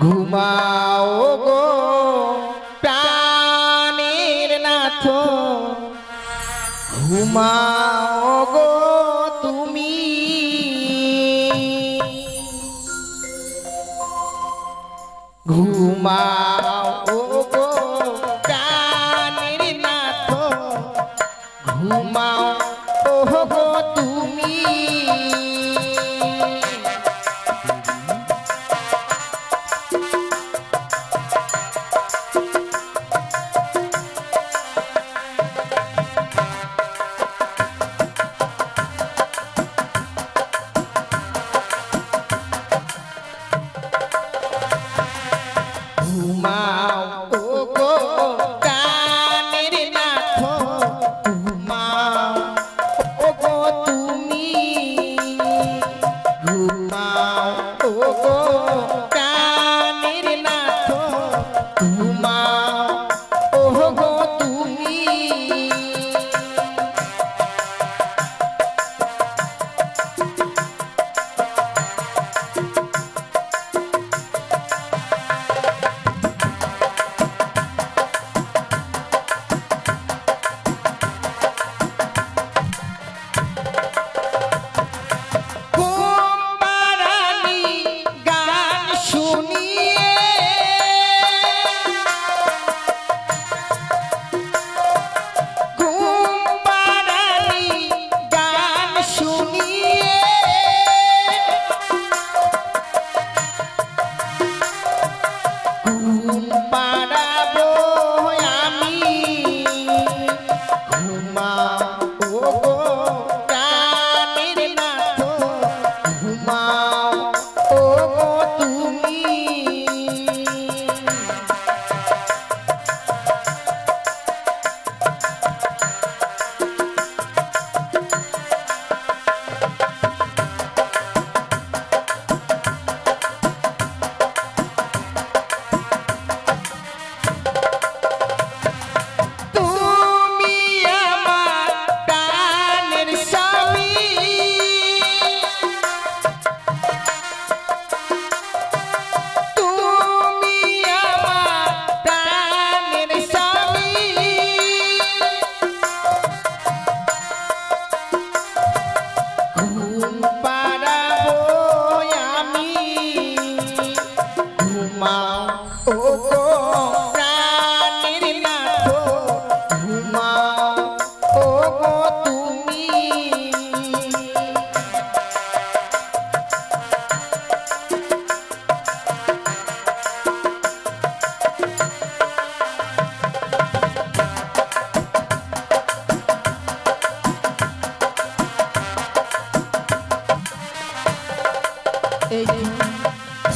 ঘুমাও গো প্রাণের নাথ, ঘুমাও গো তুমি, ঘুমাও গো প্রাণের নাথ, ঘুমাও গো তুমি।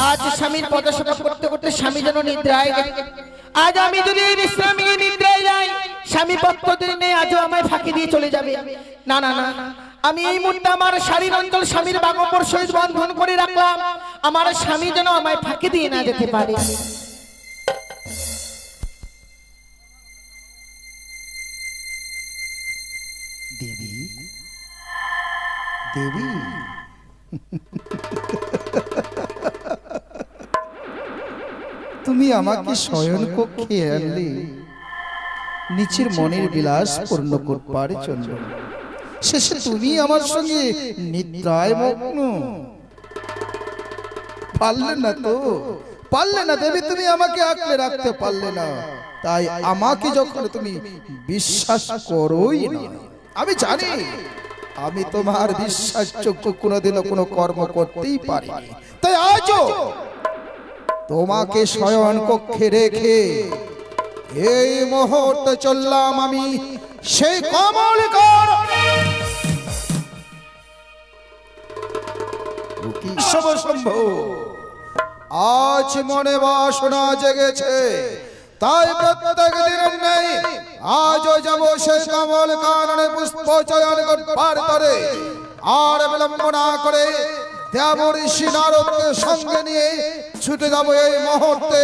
আজ স্বামীর পদসেবা করতে করতে স্বামী যেন নিদ্রায় গেছে। আজ আমি যদি বিশ্রামে নিদ্রায় যাই, স্বামী পত্তদিন নেই আজও আমায় ফাঁকি দিয়ে চলে যাবে। না না না, আমি এই মুহূর্তে আমার শারীর অঞ্চল স্বামীর বাগম্বর সহিত বন্ধন করে রাখলাম, আমার স্বামী যেন আমায় ফাঁকি দিয়ে না যেতে পারে। দেবী দেবী তুমি আমাকে শয়ন কক্ষে আনলে নিচের মনের বিলাস পূর্ণ করবার জন্য, শেষে তুমি আমার সঙ্গে নিদ্রায় মগ্ন। পারলে না তো, পারলে না দেবী, তুমি আমাকে আঁকড়ে রাখতে পারলে না। তাই আমাকে যখন তুমি বিশ্বাস করোই না, আমি জানি আমি তোমার বিশ্বাসযোগ্য কোনোদিনও কোনো কর্ম করতেই পারিনি। তাই আজও তোমাকে শয়ন কক্ষে রেখে এই মুহূর্তে চললাম আমি সেই কমলকার শম্ভু। আজ মনে বাসনা জেগেছে, তাই প্রত্যেক দিনের নেই আজও যাব সেই কমল কাননে পুষ্প চয়ন করবার তরে। আর বিলম্ব না করে দেবঋষি নারদকে সঙ্গে নিয়ে ছুটে যাব এই মুহূর্তে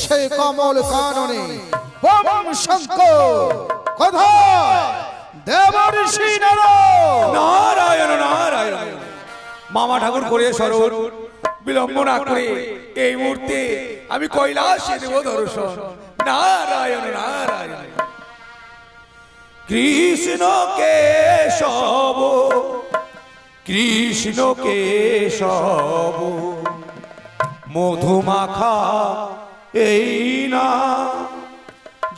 সেই কমল কাননে। ওম শঙ্কর কোথায় দেবঋষি নারদ? নারায়ণ নারায়ণ। মামা ঠাকুর করে স্মরণ, বিলম্ব না করে এই মুহূর্তে আমি কৈলাসে দেব দর্শন। নারায়ণ নারায়ণ। কৃষ্ণ কেশব কৃষ্ণ কেশব মধুমাখা এই না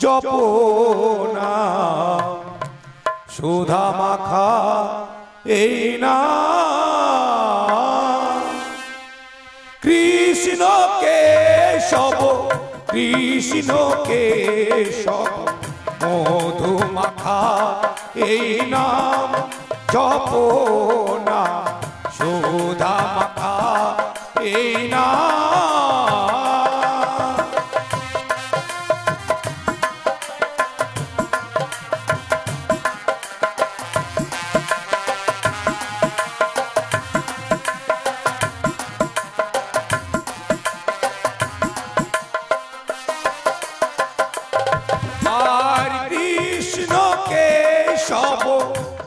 জপ না, সুধা মাখা এই না। কৃষ্ণ কেশব কৃষ্ণ কেশব মধুমাখা এই নাম জপ না, সুধা মাখা এই না।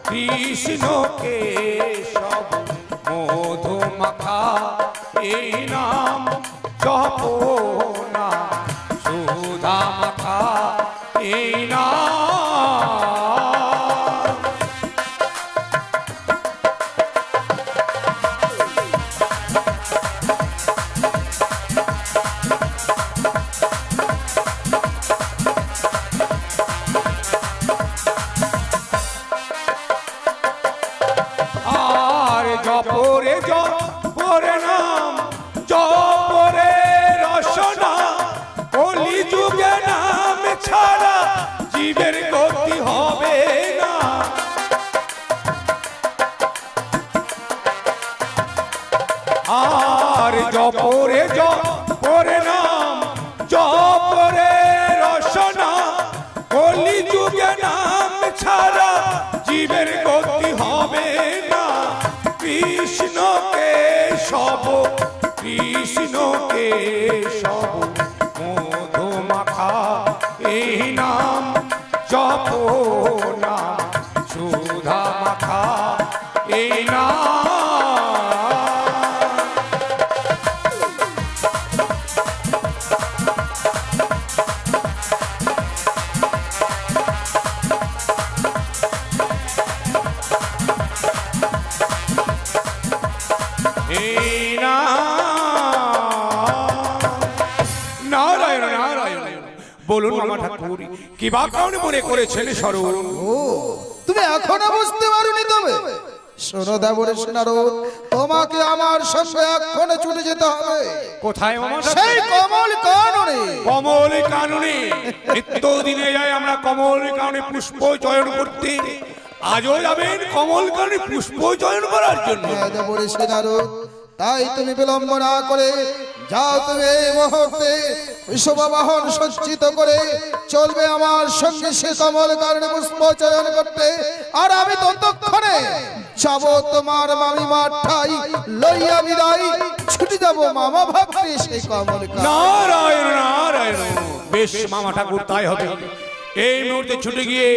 কৃষ্ণ কেশব মধুমাখা এই নাম জপ না, সুধা মাখা এই নাম। জপরে জপরে নাম জপরে রসনা, কলি যুগে নাম ছাড়া জীবের গতি হবে না। আর জপরে জপরে নাম জপরে রসনা, কলি যুগে নাম ছাড়া জীবের গতি হবে না। কৃষ্ণ কেশব কৃষ্ণ কেশব মধুমাখা এই নাম জপ না, সুধা মাখা এই নাম। নারায়ণ নারায়ণ। বলুন মামা ঠাকুর, কি বা কারণে মনে করেছেন স্মরণ? ও তুমি এখনো বুঝতে পারোনি? তবে শোনো দেবরে নারদ, তোমাকে আমার সঙ্গে এক্ষণে ছুটে যেতে হবে। কোথায় মামা? সেই কমল কাননে। কমল কাননে নিত্যদিনে যাই আমরা কমল কাননে পুষ্প চয়ন করতে, আজও যাবেন কমল কাননে পুষ্প চয়ন করার জন্য? দেবরে নারদ, তাই তুমি বিলম্ব না করে যাও, তুমি এই মুহূর্তে বৃষভবাহন সজ্জিত করে চলবে আমার সঙ্গে সে কমল কাননে পুষ্প চয়ন করতে। আর আমি ততক্ষণে যাব তোমার মামি মাঠাই লইয়া বিদায় ছুটি যাব মামা ভাবতে সেই কমল কাননে। নারায়ণ নারায়ণ। বেশ মামা ঠাকুর, তাই হবে। এই মুহূর্তে ছুটে গিয়ে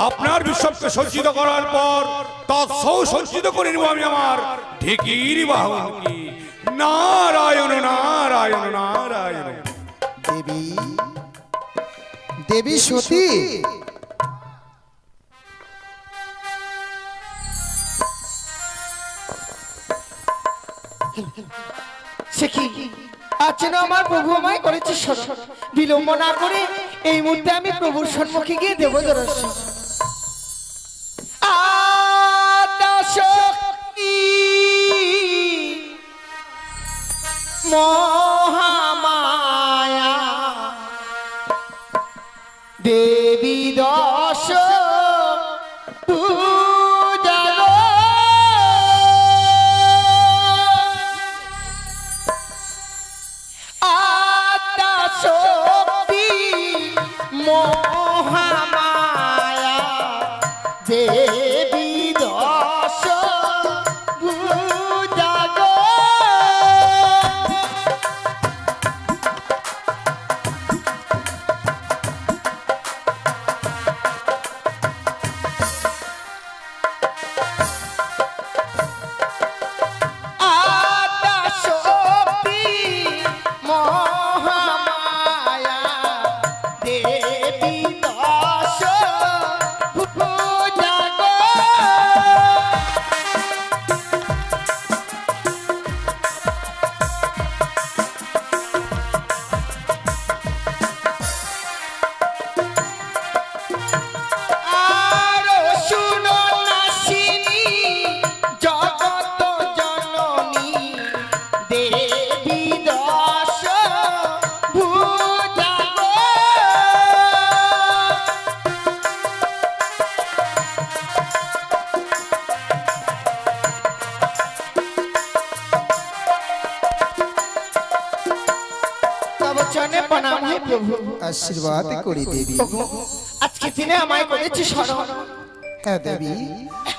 আপনার বিশ্বকে সজ্জিত করার পর তৎসৌ সজ্জিত করে নেব আমি আমার ঢেকির বাহনকে। নারায়ণ নারায়ণ নারায়ণ। দেবী দেবী সতী, সে কি আজ যেন আমার প্রভু আমায় করেছে স্মরণ। বিলম্ব না করে এই মুহূর্তে আমি প্রভুর সম্মুখে গিয়ে দেব দর্শন। আদ্যাশক্তি মহামায়া দেবী দশ মহামায়া দেবী দশ ভুজাগ। আদ্যাশক্তি তব চরণে প্রণাম হে প্রভু। আশীর্বাদ করি দেবী। ওগো, আজকে দিনে আমায় করেছি স্মরণ, হ্যাঁ দেবী,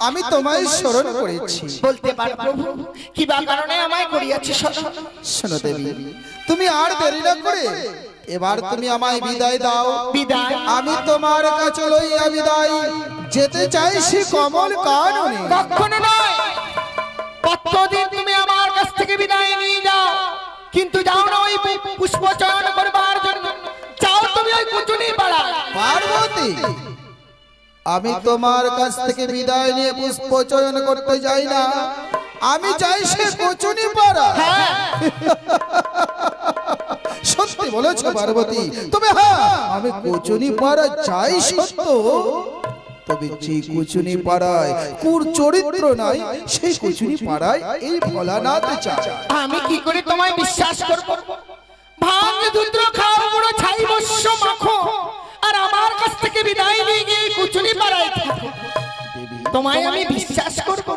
আমি তোমায় স্মরণ করেছি। বলতে পারো প্রভু কি বা কারণে আমায় করিয়াছি স্মরণ? শোনো দেবী, তুমি আর দেরি না করে এবার তুমি আমায় বিদায় দাও। বিদায়? আমি তোমার কাছে লইয়া বিদায় যেতে চাইছি কমল কাননে। কখনো নয়, কতদিন তুমি আমার কাছ থেকে বিদায় নিয়ে যাও, কিন্তু যাও না ওই পুষ্প চয়ন করবার জন্য, যাও তুমি ওই কুচুনি পাড়া। পার্বতী, আমি তোমার কাছ থেকে বিদায় নিয়ে পুষ্প চয়ন করতে যাই না, আমি চাই সে কোচুনি পাড়া। হ্যাঁ, সত্যি বলেছো পার্বতী, তবে হ্যাঁ আমি কোচুনি পাড়া চাই সত্য, তবে যে কোচুনি পাড়ায় কুর চরিত্র নাই সেই কোচুনি পাড়ায় এই ভোলানাথ চায়। আমি কি করে তোমায় বিশ্বাস করব? ভাঙ দুধ খাও পুরো ছাই বস্য মাখো, আর আমার কাছ থেকে বিদায় নিয়ে গিয়ে কুচুনি পাড়ায় থাকো। দেবী, তোমায় আমি বিশ্বাস করব?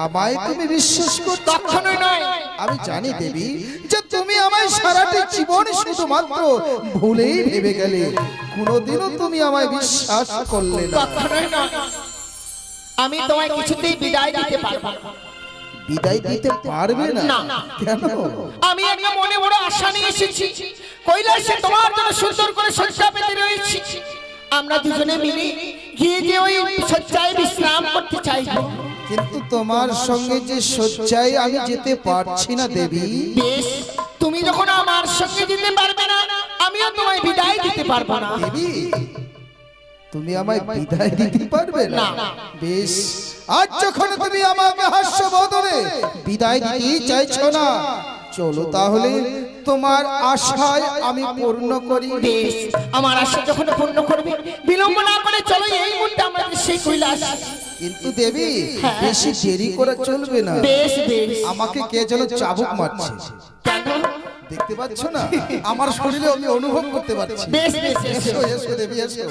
আমায় তুমি বিশ্বাস করছো? কখনো নয়। আমি জানি দেবী যে তুমি আমায় সারাটি জীবন শুধুমাত্র ভুলেই ভেবে গেলে, কোনোদিনও তুমি আমায় বিশ্বাস করলে না। কখনোই নয়, আমি তোমায় কিছুতেই বিদায় দিতে পারবো না। বিদায় দিতে পারবে না? না। কেন? আমি একটা মনে বড় আশা নিয়ে এসেছি, কৈলাসে তোমার জন্য সুন্দর করে শয্যা পেতে রয়েছি, আমরা দুজনে মিলে গিয়ে যে ওই শয্যায় বিশ্রাম করতে চাইবো। কিন্তু তোমার সঙ্গে যে শয্যায় আমি যেতে পারছি না দেবী। বেশ, তুমি যখন আমার সঙ্গে যেতে পারবে না, আমিও তোমায় বিদায় দিতে পারবো না। দেবী, তুমি আমায় বিদায় দিতে পারবে না? না। বেশ, আজ যখন তুমি আমাকে হাস্য বদলে বিদায় দিতে চাইছো না, চলো তাহলে তোমার আশায় আমি পূর্ণ করি। বেশ, আমার আশা যখন পূর্ণ করবে, বিলম্ব না করে চলো এই মুহূর্তে আমরা সেই কৈলাস। কিন্তু দেবী, বেশি দেরি করা চলবে না। বেশ বেশ। আমাকে কে যেন চাবুক মারছে, কেন? দেখতে পাচ্ছ না? আমার শরীরে আমি অনুভব করতে পারছি। বেশ বেশ এসো। এসো এসো দেবী, এসো।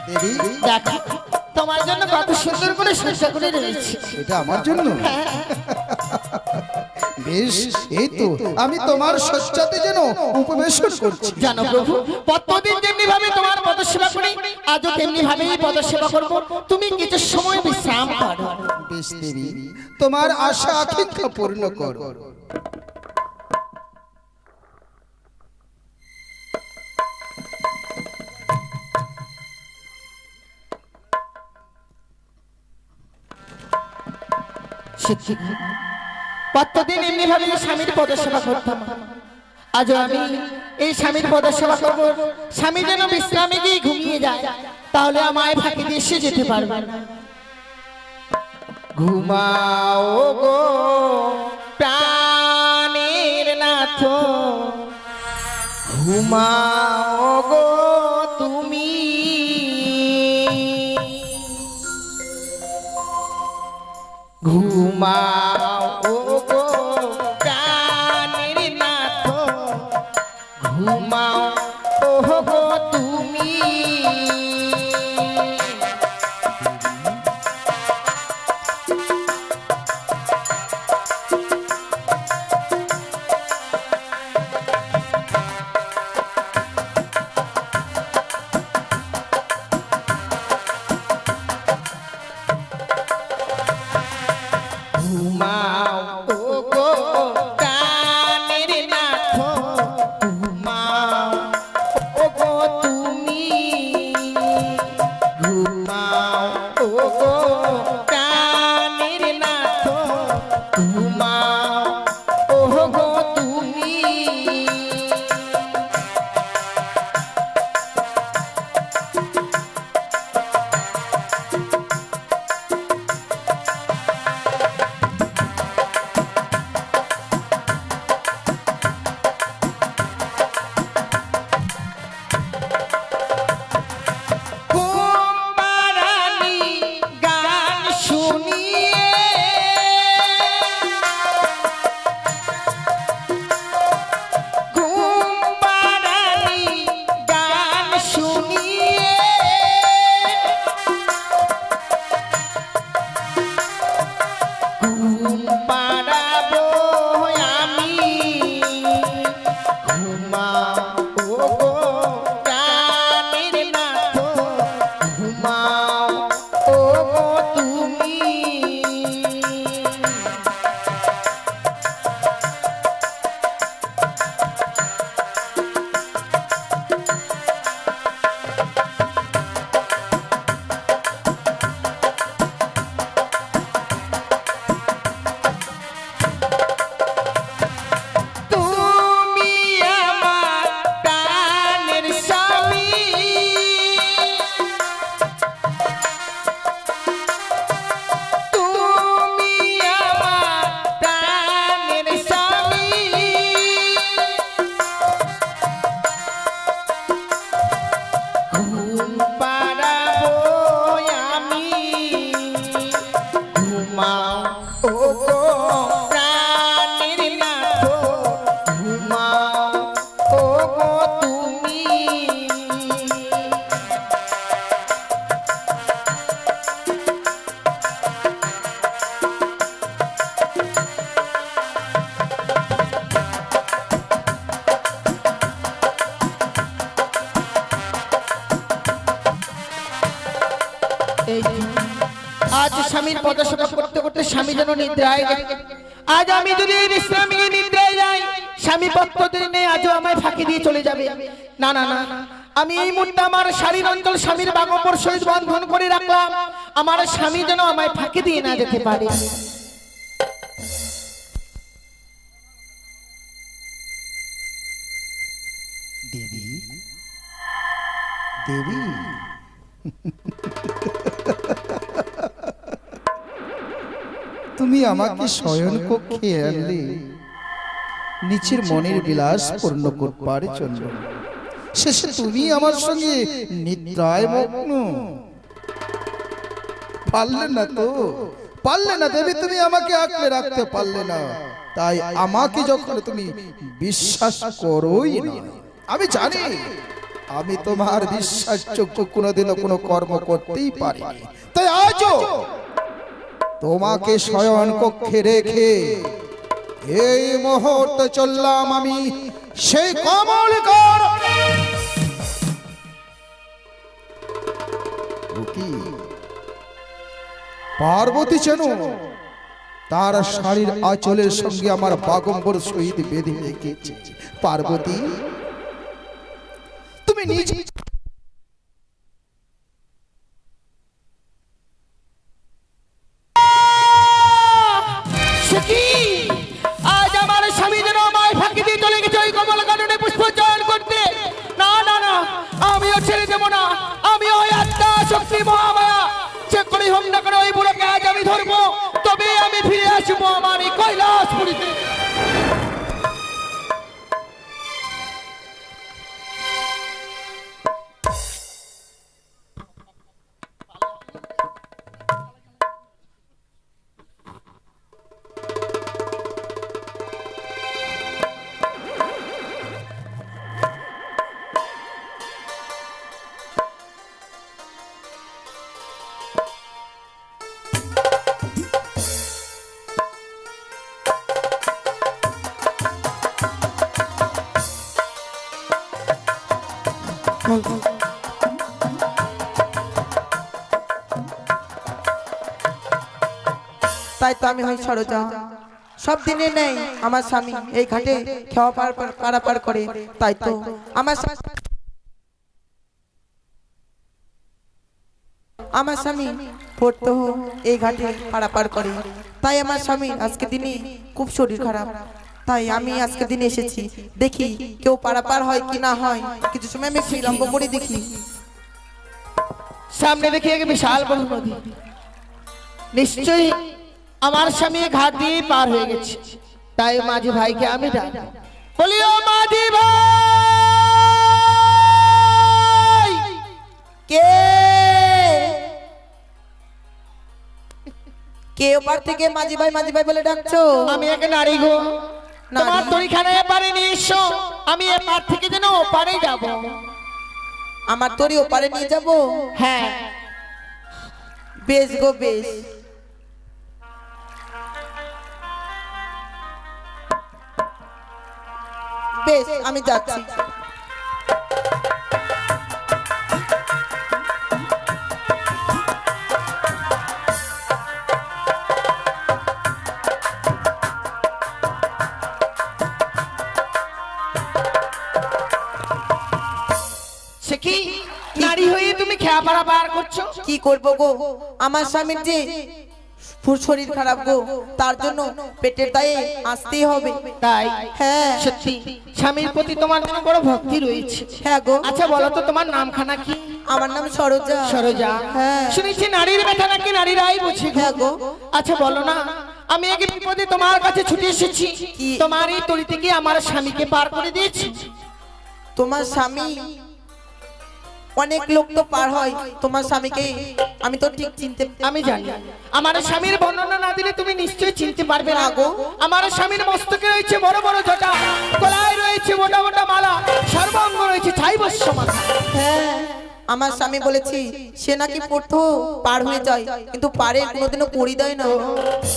দেবী, দেখো তোমার জন্য কত সুন্দর করে শয্যা করে রয়েছে। এটা আমার জন্য? বেশ, এই তো আমি তোমার শয্যাতে যেন উপবেশন করছি। জানো প্রভু, প্রতিদিন যেমনি ভাবে তোমার পদসেবা করি, আজও তেমনি ভাবেই পদসেবা করব। তুমি কিছু সময় বিশ্রাম করো। বেশ দেবী, তোমার আশা আকাঙ্ক্ষা পূর্ণ করো। প্রতিদিন এমনি ভাবে স্বামীর পদসেবা করতাম, আজও আমি এই স্বামীর পদসেবা করব। স্বামী যেন বিশ্রামে গিয়ে ঘুমিয়ে যায়, তাহলে আমায় ফাঁকি দিয়ে সে যেতে পারবে না। ঘুমাও গো প্রাণের নাথ, ঘুমাও গো তুমি, ঘুমাও গো প্রাণের নাথ, ঘুমাও গো তুমি। ঘুমাও গো প্রাণের নাথ, ঘুমাও গো তুমি, ঘুমাও গো প্রাণের নাথ, ঘুমাও গো তুমি। স্বামীর পদসেবা করতে করতে স্বামী যেন নিদ্রায় যায়। আজ আমি যদি এই বিশ্রাম নিয়ে নিদ্রায় যাই, স্বামী প্রত্যেকদিন নেই আজও আমায় ফাঁকি দিয়ে চলে যাবে। না না না, আমি এই মুহূর্তে আমার শারীর অঞ্চল স্বামীর বাগম্বর সহিত বন্ধন করে রাখলাম, আমার স্বামী যেন আমায় ফাঁকি দিয়ে না যেতে পারে। দেবী, দেবী, তুমি আমাকে শয়ন কক্ষে আনলে নিচের মনের বিলাস পূর্ণ করবার জন্য। শেষে তুমি আমার সঙ্গে নিদ্রায় মগ্ন। পারলে না তো, পারলে না দেবী, তুমি আমাকে আঁকলে রাখতে পারলে না। তাই আমাকে যখন তুমি বিশ্বাস করোই না, আমি জানি আমি তোমার বিশ্বাসযোগ্য কোনোদিনও কোনো কর্ম করতেই পারিনি। তাই আজও তোমাকে শয়ন কক্ষে রেখে এই মুহূর্তে চললাম আমি সেই কমলিকার পার্বতী যেন তার শাড়ির আঁচলের সঙ্গে আমার বাগম্বর সহিত বেঁধে রেখেছে। পার্বতী, তুমি নিজে আজ আমার স্বামী যেন আমায় ফাঁকি দিয়ে চলে গেছে ওই কমল কাননে পুষ্প চয়ন করতে। না না না, আমিও ছেড়ে দেবো না। আমি ওই আত্মা শক্তি মহামায়া চেক করে হোক না করে ওই বুড়োকে আজ আমি ধরবো, তবে আমি ফিরে আসবো আমার এই কৈলাসপুরীতে। তাই তো আমি হই সরোজা। সব দিনে নেই আমার স্বামী এই ঘাটে খেওয়া পারাপার করে। তাই তো আমার স্বামী পড়তো এই ঘাটে পারাপার করে। তাই আমার স্বামী আজকে দিনে খুব শরীর খারাপ। তাই আমি আজকে দিনে এসেছি, দেখি কেউ পারাপার হয় কি না হয়। কিছু সময় আমি বিলম্ব করে দেখি। সামনে দেখি এক বিশাল বড় নদী, নিশ্চয়ই আমার স্বামী ঘাট দিয়ে পার হয়ে গেছে। তাই মাঝি ভাইকে আমি ডাকি, বলিও মাঝি ভাই। কে কে ওপার থেকে মাঝি ভাই বলে ডাকছো? আমি এক নারী গো, নারী? তোমার তরিখানা এপারে নিয়ে এসো, আমি এপার থেকে যেন ওপারে যাব। আমার তরি ওপারে নিয়ে যাব? হ্যাঁ, বেশ গো বেশ। বেশ, আমি যাচ্ছি। সে কি নারী হয়ে তুমি খেয়া পারা বার করছো? কি করব গো, আমার স্বামীর যে শরীর খারাপ গো, তার জন্য পেটের দায়ে আসতেই হবে। তাই? হ্যাঁ সত্যি স্বামীর প্রতি তোমার জন্য বড় ভক্তি রয়েছে। হ্যাঁ গো। আচ্ছা বলো তো তোমার নামখানা কি? আমার নাম সরোজা। সরোজা? হ্যাঁ। শুনেছি নারীর ব্যথা নাকি নারীরাই বুঝে। হ্যাঁ গো। আচ্ছা বলো না, আমি এক বিপদে তোমার কাছে ছুটে এসেছি, কি? তোমার এই তরিতে কি আমার স্বামীকে পার করে দিয়েছি? তোমার স্বামী, অনেক লোক তো পার হয়, তোমার স্বামীকে আমি তো ঠিক চিনতে। আমি জানি আমার স্বামীর বর্ণনা না দিলে তুমি নিশ্চয়ই চিনতে পারবে না গো। আমার স্বামীর মস্তকে রয়েছে বড় বড় জটা, গলায় রয়েছে মোটা মোটা মালা, সর্বাঙ্গ রয়েছে ছাইবস্য মাথা। হ্যাঁ, আমার স্বামী বলেছি সে নাকি পড়তো পার হয়ে যায়, কিন্তু পারে কোনোদিনও করি দেয় না।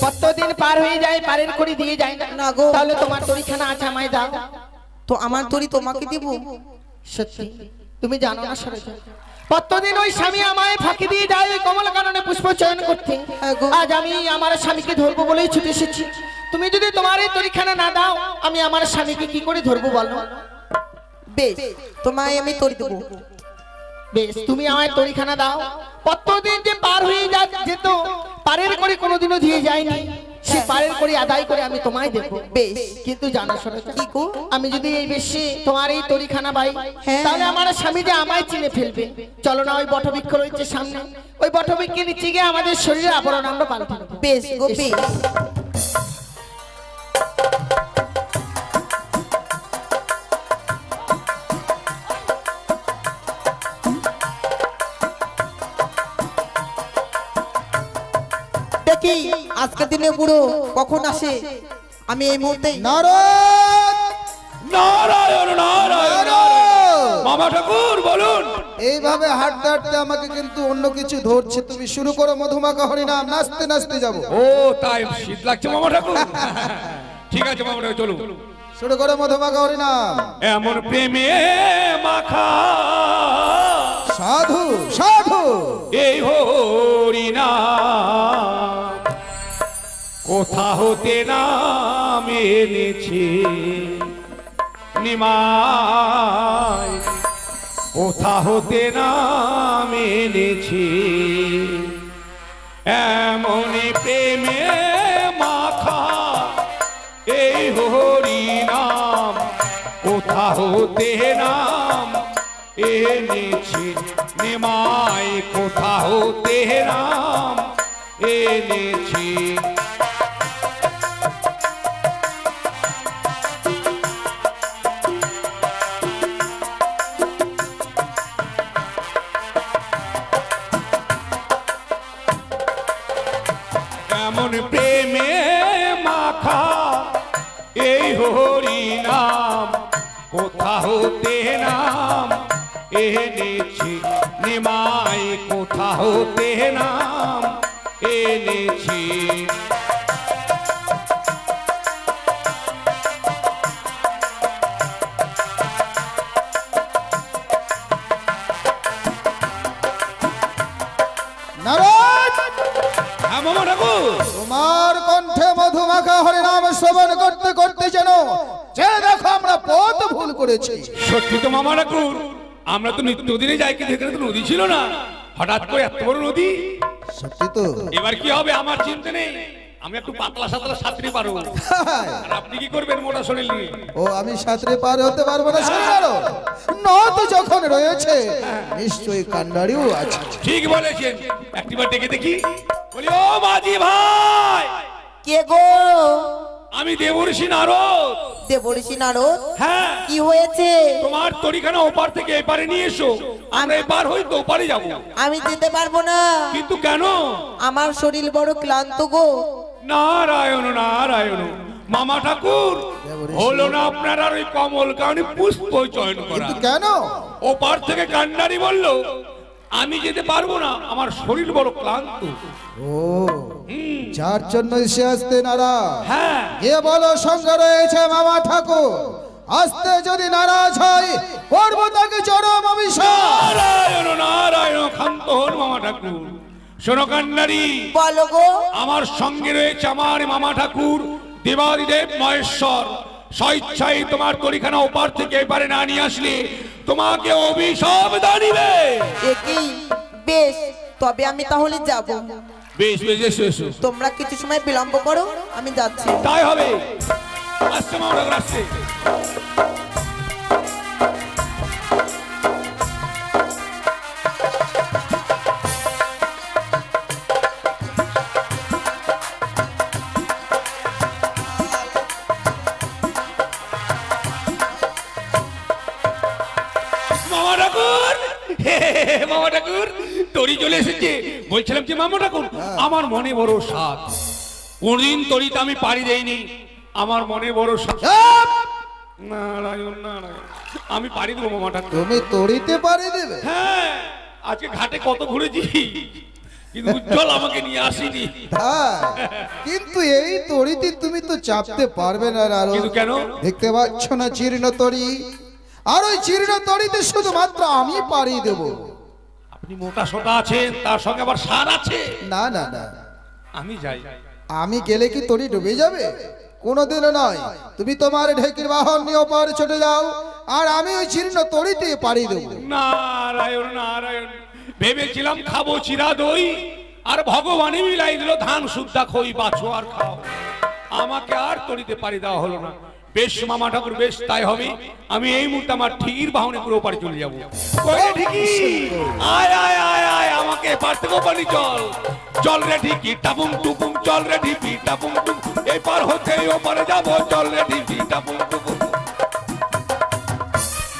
কতদিন পার হয়ে যায়, পারের করে দিয়ে যায় না। না গো। তাহলে তোমার তরিখানা আছে আমায় দাও। তো আমার তরি তোমাকে দিব? সত্যি তুমি জানো না সরোজা, প্রত্যেকদিন ওই স্বামী আমায় ফাঁকি দিয়ে যায় ওই কমল কাননে পুষ্প চয়ন করতে। হ্যাঁ গো। আজ আমি আমার স্বামীকে ধরবো বলেই ছুটে এসেছি। তুমি যদি তোমার এই তরিখানা না দাও আমি আমার স্বামীকে কি করে ধরবো বলো? বেশ, তোমায় আমি তরি দেবো। বেশ, তুমি আমায় তরিখানা দাও। প্রত্যেকদিন যে পার হয়ে যেত পারের করে কোনোদিনও দিয়ে যায়নি, সে পারের করে আদায় করে আমি তোমায় দেবো। বেশ, কিন্তু জানো সরোজা, কি গো? আমি যদি এই বেশি তোমার এই তরিখানা পাই হ্যাঁ। তাহলে আমার স্বামী যে আমায় চিনে ফেলবে। চলো না, ওই বটবৃক্ষ রয়েছে সামনে, ওই বটবৃক্ষের নিচে গিয়ে আমাদের শরীরে আবরণ আমরা পাল্টে নেবো। বেশ গো, বেশ। দেখি আজকের দিনে বুড়ো কখন আসে, আমি এই মুহূর্তে নারদ নারায়ণ নারায়ণ নারদ! মামা ঠাকুর বলুন। এইভাবে হাঁটতে হাঁটতে আমাকে কিন্তু অন্য কিছু ধরছে। তুমি শুরু করো মধুমাখা হরিনাম, নাচতে নাচতে যাবো। ও তাই শীত লাগছে মামা ঠাকুর? ঠিক আছে মামা ঠাকুর, চলুন। শুরু করো মধুমাখা হরিনাম। এমন প্রেমে মাখা সাধু সাধু এই হরিনা কোথা হতে নাম এনেছে নিমাই, কোথা হতে নাম এনেছে এমন প্রেমে মাখা এই হরিনাম, কোথা হতে নাম এনেছে নিমাই, কোথা হতে নাম এনেছে। এমন প্রেমে মাখা এই হরিনাম, কোথা হতে নাম এনেছি নিমাই, কোথা হতে নাম এনেছি। নারদ, হ্যাঁ মামা ঠাকুর। তোমার কণ্ঠে মধুমাখা হরিনাম শ্রবণ করতে করতে যেন যে দেখো আমরা পথ ভুল করেছি। সত্যি তো মামা ঠাকুর, আমরা তো নিত্যদিনে যাই, কিন্তু এখানে তো নদী ছিল না, হঠাৎ করে এত বড় নদী। সত্যি তো? এবার কি হবে আমার চিন্তা নেই, আমি একটু পাতলা সাতলা সাঁতরে পারবো। আর আপনি কি করবেন মোটা শরীর নিয়ে? ও আমি সাঁতরে পার হতে পারবো না? শুনে গেল নদ যখন রয়েছে নিশ্চয়ই কান্ডারিও আছে। ঠিক বলেছেন, একটিবার ডেকে দেখি। বলি ও মাঝি ভাই, কে গো? আমি দেবর্ষি নারদ। দেবর্ষি নারদ? হ্যাঁ, কি হয়েছে? তোমার তরিখানা ওপার থেকে এপারে নিয়ে এসো, আমরা এপার হই তো ওপারে যাবো। আমি যেতে পারবো না, কিন্তু কেন? আমার শরীর বড় ক্লান্ত গো। নারায়ণ নারায়ণ মামা ঠাকুর, হলো না আপনার আর ওই কমল কারণে পুষ্প চয়ন করা। কিন্তু কেন? ওপার থেকে কান্ডারি বলল আমি যেতে পারবো না, আমার শরীর বড় ক্লান্ত। ও যার জন্য এসে আসতে নারাজ। হ্যাঁ, এ বলো সঙ্গে রয়েছে মামা ঠাকুর, আসতে যদি নারাজ হয় করব তাকে চরম অভিশাপ। নারায়ণ নারায়ণ, ক্ষান্ত হন মামা ঠাকুর। শোনো কান্ডারি, বলো গো। আমার সঙ্গে রয়েছে আমার মামা ঠাকুর দেবাদিদেব মহেশ্বর। স্বেচ্ছায় তোমার তরিখানা ওপার থেকে এবারে না নিয়ে আসলে তোমাকে অভিশাপ দাঁড়িবে। একই, বেশ, তবে আমি তাহলে যাব। বেশ বেশ, এসো এসো। তোমরা কিছু সময় বিলম্ব করো, আমি যাচ্ছি। তাই হবে। আসছে মামা ঠাকুর, আসছে। মামা ঠাকুর, মামা ঠাকুর, তরি চলে এসেছে। বলছিলাম যে মামা ঠাকুর, আমার মনে বড় সাধ, কোনদিন তরিতে আমি পাড়ি দেইনি, আমার মনে বড় সাধ। চাপ! নারায়ণ নারায়ণ, আমি পাড়ি দেবো মামা ঠাকুর। তুমি তড়িতে পারি দেবে? হ্যাঁ, আজকে ঘাটে কত ঘুরেছি, কিন্তু উজ্জ্বল আমাকে নিয়ে আসেনি। হ্যাঁ, কিন্তু এই তড়িতে তুমি তো চাপতে পারবে না নারদ। কিন্তু কেন? দেখতে পাচ্ছ না জীর্ণ তড়ি, আর ওই জীর্ণ তড়িতে শুধুমাত্র আমি পারি দেব। আপনি মোটা সোটা আছেন, তার সঙ্গে আবার সার আছে। না না না, আমি যাই। আমি গেলে কি তরি ডুবে যাবে? কোনোদিনও নয়। তুমি তোমার ঢেকির বাহন নিয়ে ওপারে চলে যাও, আর আমি ওই জীর্ণ তরিতে পাড়ি দেবো। নারায়ণ নারায়ণ, ভেবেছিলাম খাবো চিরা দই, আর ভগবানই মিলাই দিল ধান শুদ্ধা খই, বাছো আর খাও। আমাকে আর তরিতে পাড়ি দেওয়া হলো না। বেশ মামা ঠাকুর, বেশ তাই হবে। আমি এই মুহূর্তে আমার ঠিকির বাহনে পুরো পাড়ি চলে যাবো। কই রে ঠিকি, আয় আয় আয় আয়, আমাকে এপার থেকে পানি চল। চল রে ঠিকি, টাপুম টুপুম, চল রে ঠিকি, টাপুম টুপুম, এপার হতে ওপারে যাবো, চল রে ঠিকি, টাপুম টুপুম।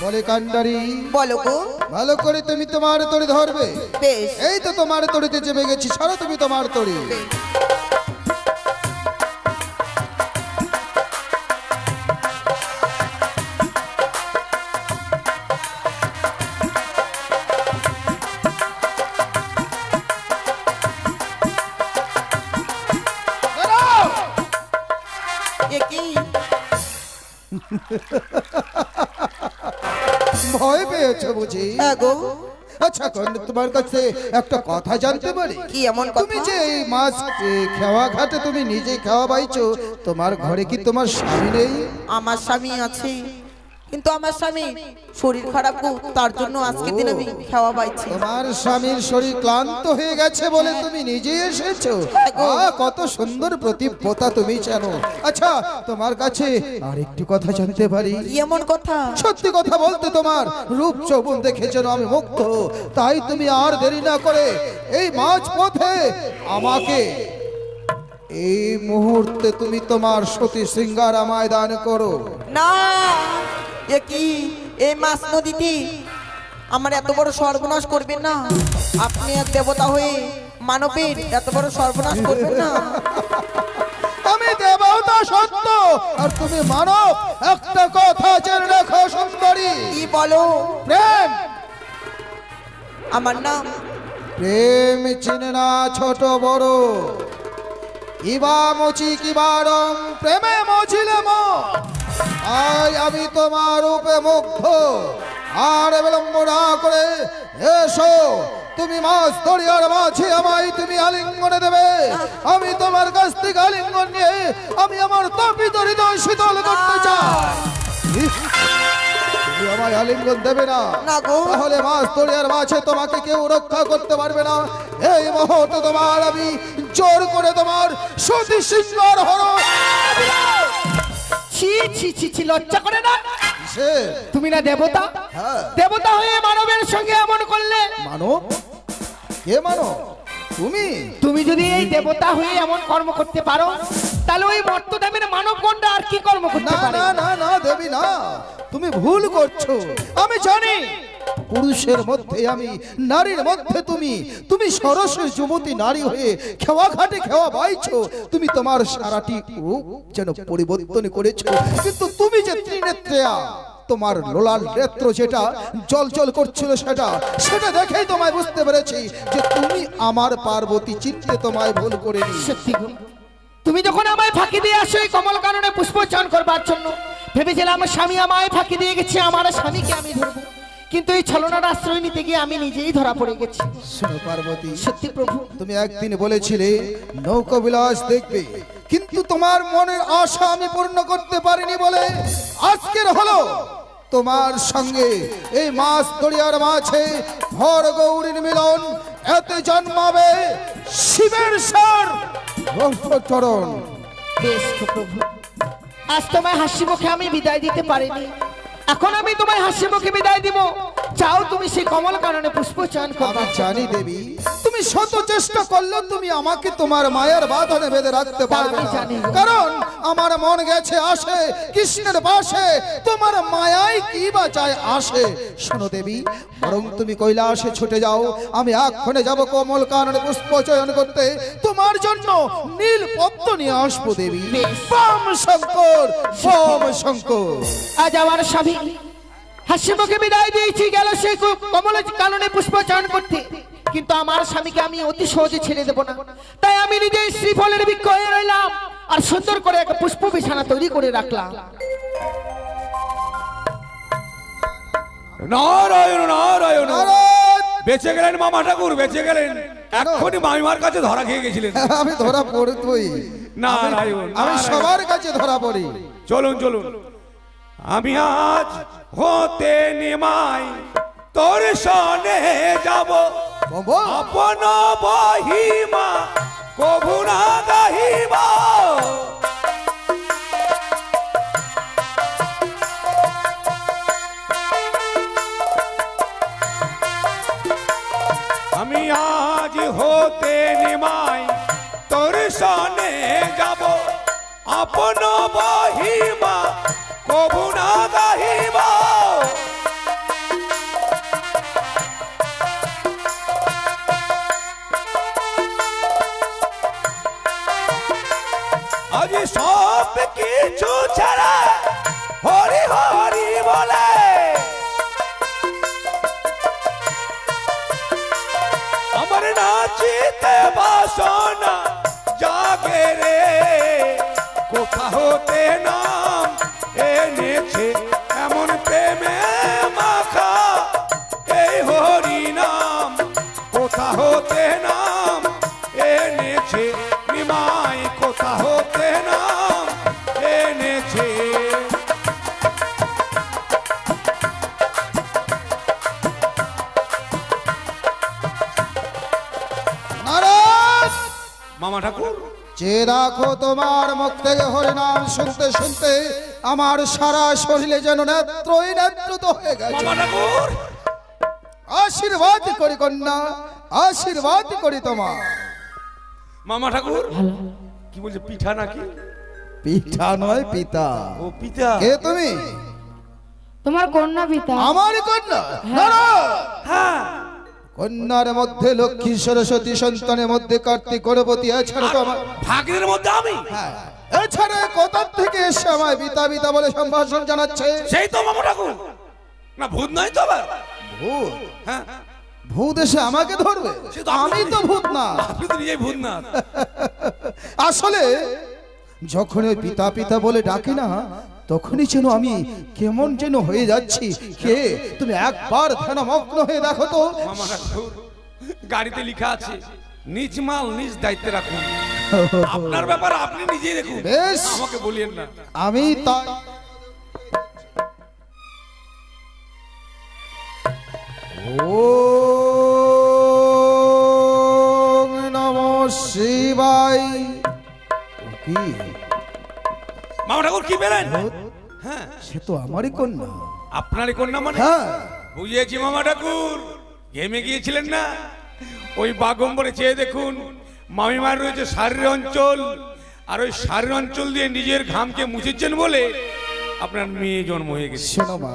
বলে কান্ডারি, বলো গো। ভালো করে তুমি তোমার তরি ধরবে। বেশ। এই তো তোমার তরিতে চেপে গেছি, ছাড়ো তুমি তোমার তরি। এ কি? ভয় পেয়েছো বুঝি? হ্যাঁ গো। আচ্ছা কন্যা, তোমার কাছে একটা কথা জানতে পারি? কি এমন কথা? তুমি যে এই মাছ খাওয়া ঘাটে তুমি নিজে খাওয়া বাইছো, তোমার ঘরে কি তোমার স্বামী নেই? আমার স্বামী আছে, কিন্তু আমার স্বামী শরীর খারাপ গো, তার জন্য আজকে দিন আমি খাওয়া পাইছি। তোমার স্বামীর শরীর ক্লান্ত হয়ে গেছে বলে তুমি নিজে এসেছো? কত সুন্দর প্রতিপত্তা তুমি জানো। আচ্ছা তোমার কাছে আর একটু কথা জানতে পারি? কি এমন কথা? সত্যি কথা বলতে তোমার রূপ যৌবন দেখে যেন আমি মুগ্ধ। তাই তুমি আর দেরি না করে এই মাঝ পথে আমাকে এই মুহূর্তে তুমি তোমার সতী শৃঙ্গার আমায় দান করো। না, এ কি? এই মাছ নদীতে আমার এত বড় সর্বনাশ করবেন না। আপনি এক দেবতা হয়ে মানবের এত বড় সর্বনাশ করবেন না। আমি দেবতা সত্য আর তুমি মানব। একটা কথা জেনে রাখো সুন্দরী, কি বলো? প্রেম আমার নাম প্রেম চিনে না ছোট বড়। কিবা মুচি কিবা রং, প্রেমে মজিলে আই আমি তোমার রূপে মুগ্ধ। আর বিলম্ব না করে এসো, তুমি মাছ দরিয়ার মাঝে আমায় তুমি আলিঙ্গনে দেবে। আমি তোমার কাছ থেকে আলিঙ্গন নিয়ে আমি আমার তপিত হৃদয় শীতল করতে চাই। তুমি আমায় আলিঙ্গন দেবে না, না গো। তাহলে মাছ দরিয়ার মাঝে তোমাকে কেউ রক্ষা করতে পারবে না। এই মুহূর্তে তোমার আমি জোর করে তোমার সতী সিংহার হরো। ছি ছি ছি ছি, লজ্জা করে না? সে তুমি না দেবতা? হ্যাঁ। দেবতা হয়ে মানবের সঙ্গে এমন করলে? মানো? কে মানো? তুমি? তুমি যদি এই দেবতা হয়ে এমন কর্ম করতে পারো, তাহলে ওই মর্তদামের মানবগণরা আর কি কর্ম করতে না পারে? না না না দেবী না, তুমি ভুল করছো। আমি জানি পুরুষের মধ্যে আমি, নারীর মধ্যে তুমি। তুমি সরস্বতী যুবতী নারী হয়ে খেওয়া ঘাটে খেওয়া বাইছো। তুমি তোমার সারাটি রূপ যেন পরিবর্তন করেছো, কিন্তু তুমি যে ত্রিনেত্রেয়া, তোমার লোলাল নেত্র যেটা জল জল করছিল সেটা দেখেই তোমায় বুঝতে পেরেছি যে তুমি আমার পার্বতী। চিনতে তোমায় ভুল করেনি। সত্যি গো, তুমি যখন আমায় ফাঁকি দিয়ে আসো এই কমল কাননে পুষ্পচয়ন করবার জন্য, ভেবেছিলাম স্বামী আমায় ফাঁকি দিয়ে গেছে, আমার স্বামীকে আমি ধরবো, কিন্তু এই ছলনার আশ্রয় নিতে গিয়ে আমি নিজেই ধরা পড়ে গেছি। শোনো পার্বতী, সত্যি প্রভু, তুমি একদিন বলেছিলে নৌকা বিলাস দেখবে, কিন্তু তোমার মনের আশা আমি পূর্ণ করতে পারিনি বলে আজকের হলো তোমার সঙ্গে এই মাছ দরিয়ার মাঝে ভর গৌরীর মিলন। এতে জন্মাবে শিবের সার চরণ। বেশ তো প্রভু, আজ তোমায় হাসি মুখে আমি বিদায় দিতে পারিনি, এখন আমি তোমায় হাসি মুখে বিদায় দিব। চাও তুমি সেই কমল কাননে পুষ্পচয়ন করবে? আমি জানি দেবী, তুমি শত চেষ্টা করলেও তুমি আমাকে তোমার মায়ের বাঁধনে বেঁধে রাখতে পারবে না, কারণ আমার মন গেছে আসে কৃষ্ণের পাশে। তোমার মায়াই কি বা চায় আসে। শোনো দেবী, বরং তুমি কৈলাসে ছুটে যাও, আমি এক্ষণে যাব কমল কাননে পুষ্পচয়ন করতে। তোমার জন্য নীল পদ্ম নিয়ে আসবো দেবী। বাম শঙ্কর, বাম শঙ্কর। আজ আমার স্বামী হাসি মুখে বিদায় দিয়েছি, গেল সে কমল কাননে পুষ্পচয়ন করতে, কিন্তু আমার স্বামীকে আমি অতি সহজে ছেড়ে দেব না। তাই আমি নিজে শ্রীফলের বৃক্ষ হয়ে রইলাম, আর সুন্দর করে একটা পুষ্প বিছানা তৈরি করে রাখলাম। নারায়ণ নারায়ণ, নারদ বেঁচে গেলেন মামা ঠাকুর, বেঁচে গেলেন। এক্ষুনি মামিমার কাছে ধরা খেয়ে গেছিলেন। আমি ধরা পড়তই, নারায়ণ, আমি নারায়ণ। সবার কাছে ধরা পড়ি। চলুন চলুন, আমি আজ হতে নিমাই তোর সনে যাব, বাবা, আপন বহিমা কভু না গাহিব। আমি আজ হতে নিমাই তোর সনে যাব, আপন বহিমা কভু না গাহিব। আজ সব কিছু ছাড়া হরি হরি বলে আমার নাচিতে বাসনা জাগে রে, কোথা হতে নাম এনেছে এমন প্রেমে মাখা এই হরি নাম, কোথা হতে নাম এনেছে নিমাই, কোথা হতে নাম এনেছে। নারায়ণ, মামা ঠাকুর, যে রাখো তোমার মুখ থেকে হরিনাম শুনতে শুনতে আমার সারা শরীরে যেন নেত্রই নেত্রত হয়ে গেছে। মামা ঠাকুর, আশীর্বাদ করি কন্যা, আশীর্বাদ করি তোমার। মামা ঠাকুর কি বলছে, পিঠা নাকি? পিঠা নয় পিতা। ও পিতা। কে তুমি? তোমার কন্যা পিতা। আমার কন্যা? নারায়ণ, হ্যাঁ, কন্যার মধ্যে লক্ষ্মী সরস্বতী, সন্তানের মধ্যে কার্তিক গণপতি, এছাড়া তো আমার ভাগ্যের মধ্যে আমি। হ্যাঁ, এছাড়া কোথা থেকে এসে আমায় পিতা পিতা বলে সম্ভাষণ জানাচ্ছে? সেই তো মামা ঠাকুর। না ভূত নয় তো আবার? ভূত? হ্যাঁ, ভূত এসে আমাকে ধরবে? সে তো আপনি- আমি তো ভূত না। আপনি তো নিজেই ভূত না। আসলে যখন ওই পিতা পিতা বলে ডাকি না, তখনই যেন আমি কেমন যেন হয়ে যাচ্ছি। কে তুমি একবার ধ্যানমগ্ন হয়ে দেখো তো। মামা ঠাকুর, গাড়িতে লেখা আছে নিজ মাল নিজ দায়িত্বে রাখুন। আপনার ব্যাপার আপনি নিজেই দেখুন, বেশ। আমাকে বলিয়েন না। আমি তাই ওম নমঃ শিবায়। ও কি? মামা ঠাকুর কি পেলেন? হ্যাঁ, সে তো আমারই কন্যা। আপনারই কন্যা মানে? হ্যাঁ, বুঝিয়েছি মামা ঠাকুর, ঘেমে গিয়েছিলেন না? ওই বাগম্বরে চেয়ে দেখুন, মামিমার রয়েছে শারীর অঞ্চল, আর ওই শারীর অঞ্চল দিয়ে নিজের ঘামকে মুছেছেন বলে আপনার মেয়ে জন্ম হয়ে গেছে। শোনো মা,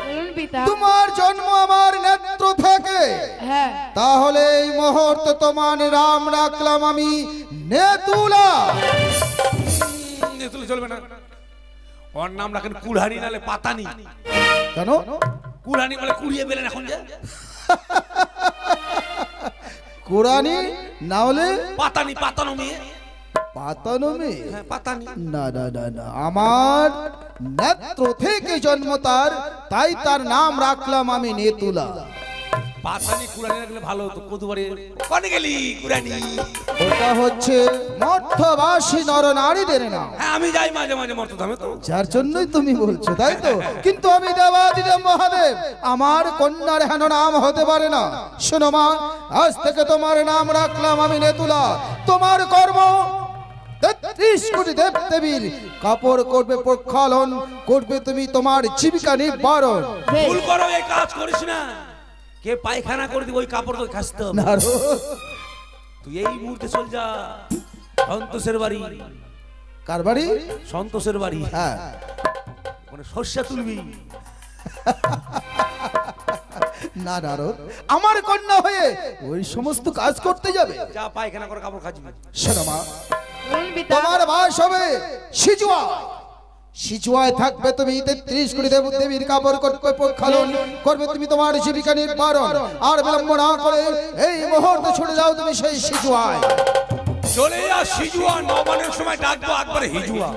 বলুন পিতা। তোমার জন্ম আমার নেত্র থেকে, হ্যাঁ, তাহলে এই মুহূর্তে তোমার নাম রাখলাম আমি নেতুলা। নেতুলে চলবে না, ওর নাম রাখেন কুড়হানি, নালে পাতানি। কেন? কুড়হানি বলে কুড়িয়ে পেলেন এখন যে। কোরআনি না হলে পাতানি, পাতানো মেয়ে। পাতানো মেয়ে? হ্যাঁ, পাতানি। না না না না, আমার নেত্র থেকে জন্ম তার, তাই তার নাম রাখলাম আমি নেতুলা। পাতানি কুড়ানি রাখলে ভালো হতো। কদুবারে কনে গেলি কুড়ানি? ওটা হচ্ছে মঠবাসী নর নারীদের নাম, হ্যাঁ, আমি যাই মাঝে মাঝে মর্তধামে তো। যার জন্যই তুমি বলছো, তাই তো? কিন্তু আমি দেবাদিদেব মহাদেব, আমার কন্যার হেন নাম হতে পারে না। শোনো মা, আজ থেকে তোমার নাম রাখলাম আমি নেতুলা। তোমার কর্ম ৩৩ কোটি দেব দেবীর কাপড় করবে প্রক্ষালন, করবে তুমি তোমার জীবিকা নির্বারণ। বেশ। ভুল করো, এই কাজ করিস না। কে পায়খানা করে দিব, ওই কাপড় তো খাসতে হবে। নারদ, তুই এই মুহূর্তে চল যা সন্তোষের বাড়ি। কার বাড়ি? সন্তোষের বাড়ি, হ্যাঁ, মানে শস্যা তুলবি। না নারদ, আমার কন্যা হয়ে ওই সমস্ত কাজ করতে যাবে? যা পায়খানা করে কাপড় খাচ্ছি। শোনো মা, বলুন পিতা। তোমার বাস হবে সিজুয়া। সিজুয়ায় থাকবে তুমি ৩৩ কোটি দেব দেবীর কাপড় করবে প্রক্ষালন, করবে তুমি তোমার জীবিকা নির্বারণ। আর বিলম্ব না করে এই মুহূর্তে ছুটে যাও তুমি সেই সিজুয়ায়। চলে যা সিজুয়া, নবানের সময় ডাকবো একবারে হিজুয়া।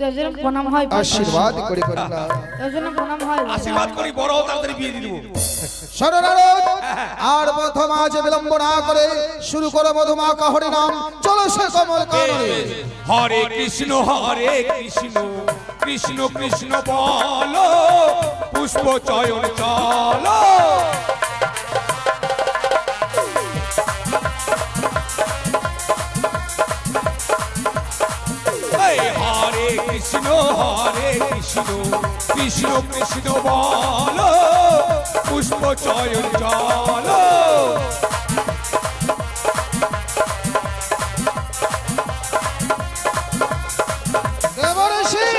তোর জন্য প্রণাম হয় আশীর্বাদ করে করলাম। তোর জন্য প্রণাম হয় আশীর্বাদ করি বড় হও, তাড়াতাড়ি বিয়ে দিয়ে দেবো। শরণারত আর প্রথম আজ বিলম্ব না করে শুরু করো মধুমাখা হরি নাম। চলো সে কমল কাননে। হরে কৃষ্ণ কৃষ্ণ কৃষ্ণ বলো, পুষ্প চয়ন চলো। এই হরে কৃষ্ণ কৃষ্ণ কৃষ্ণ বলো, পুষ্প চয়ন চলো। দেবর্ষি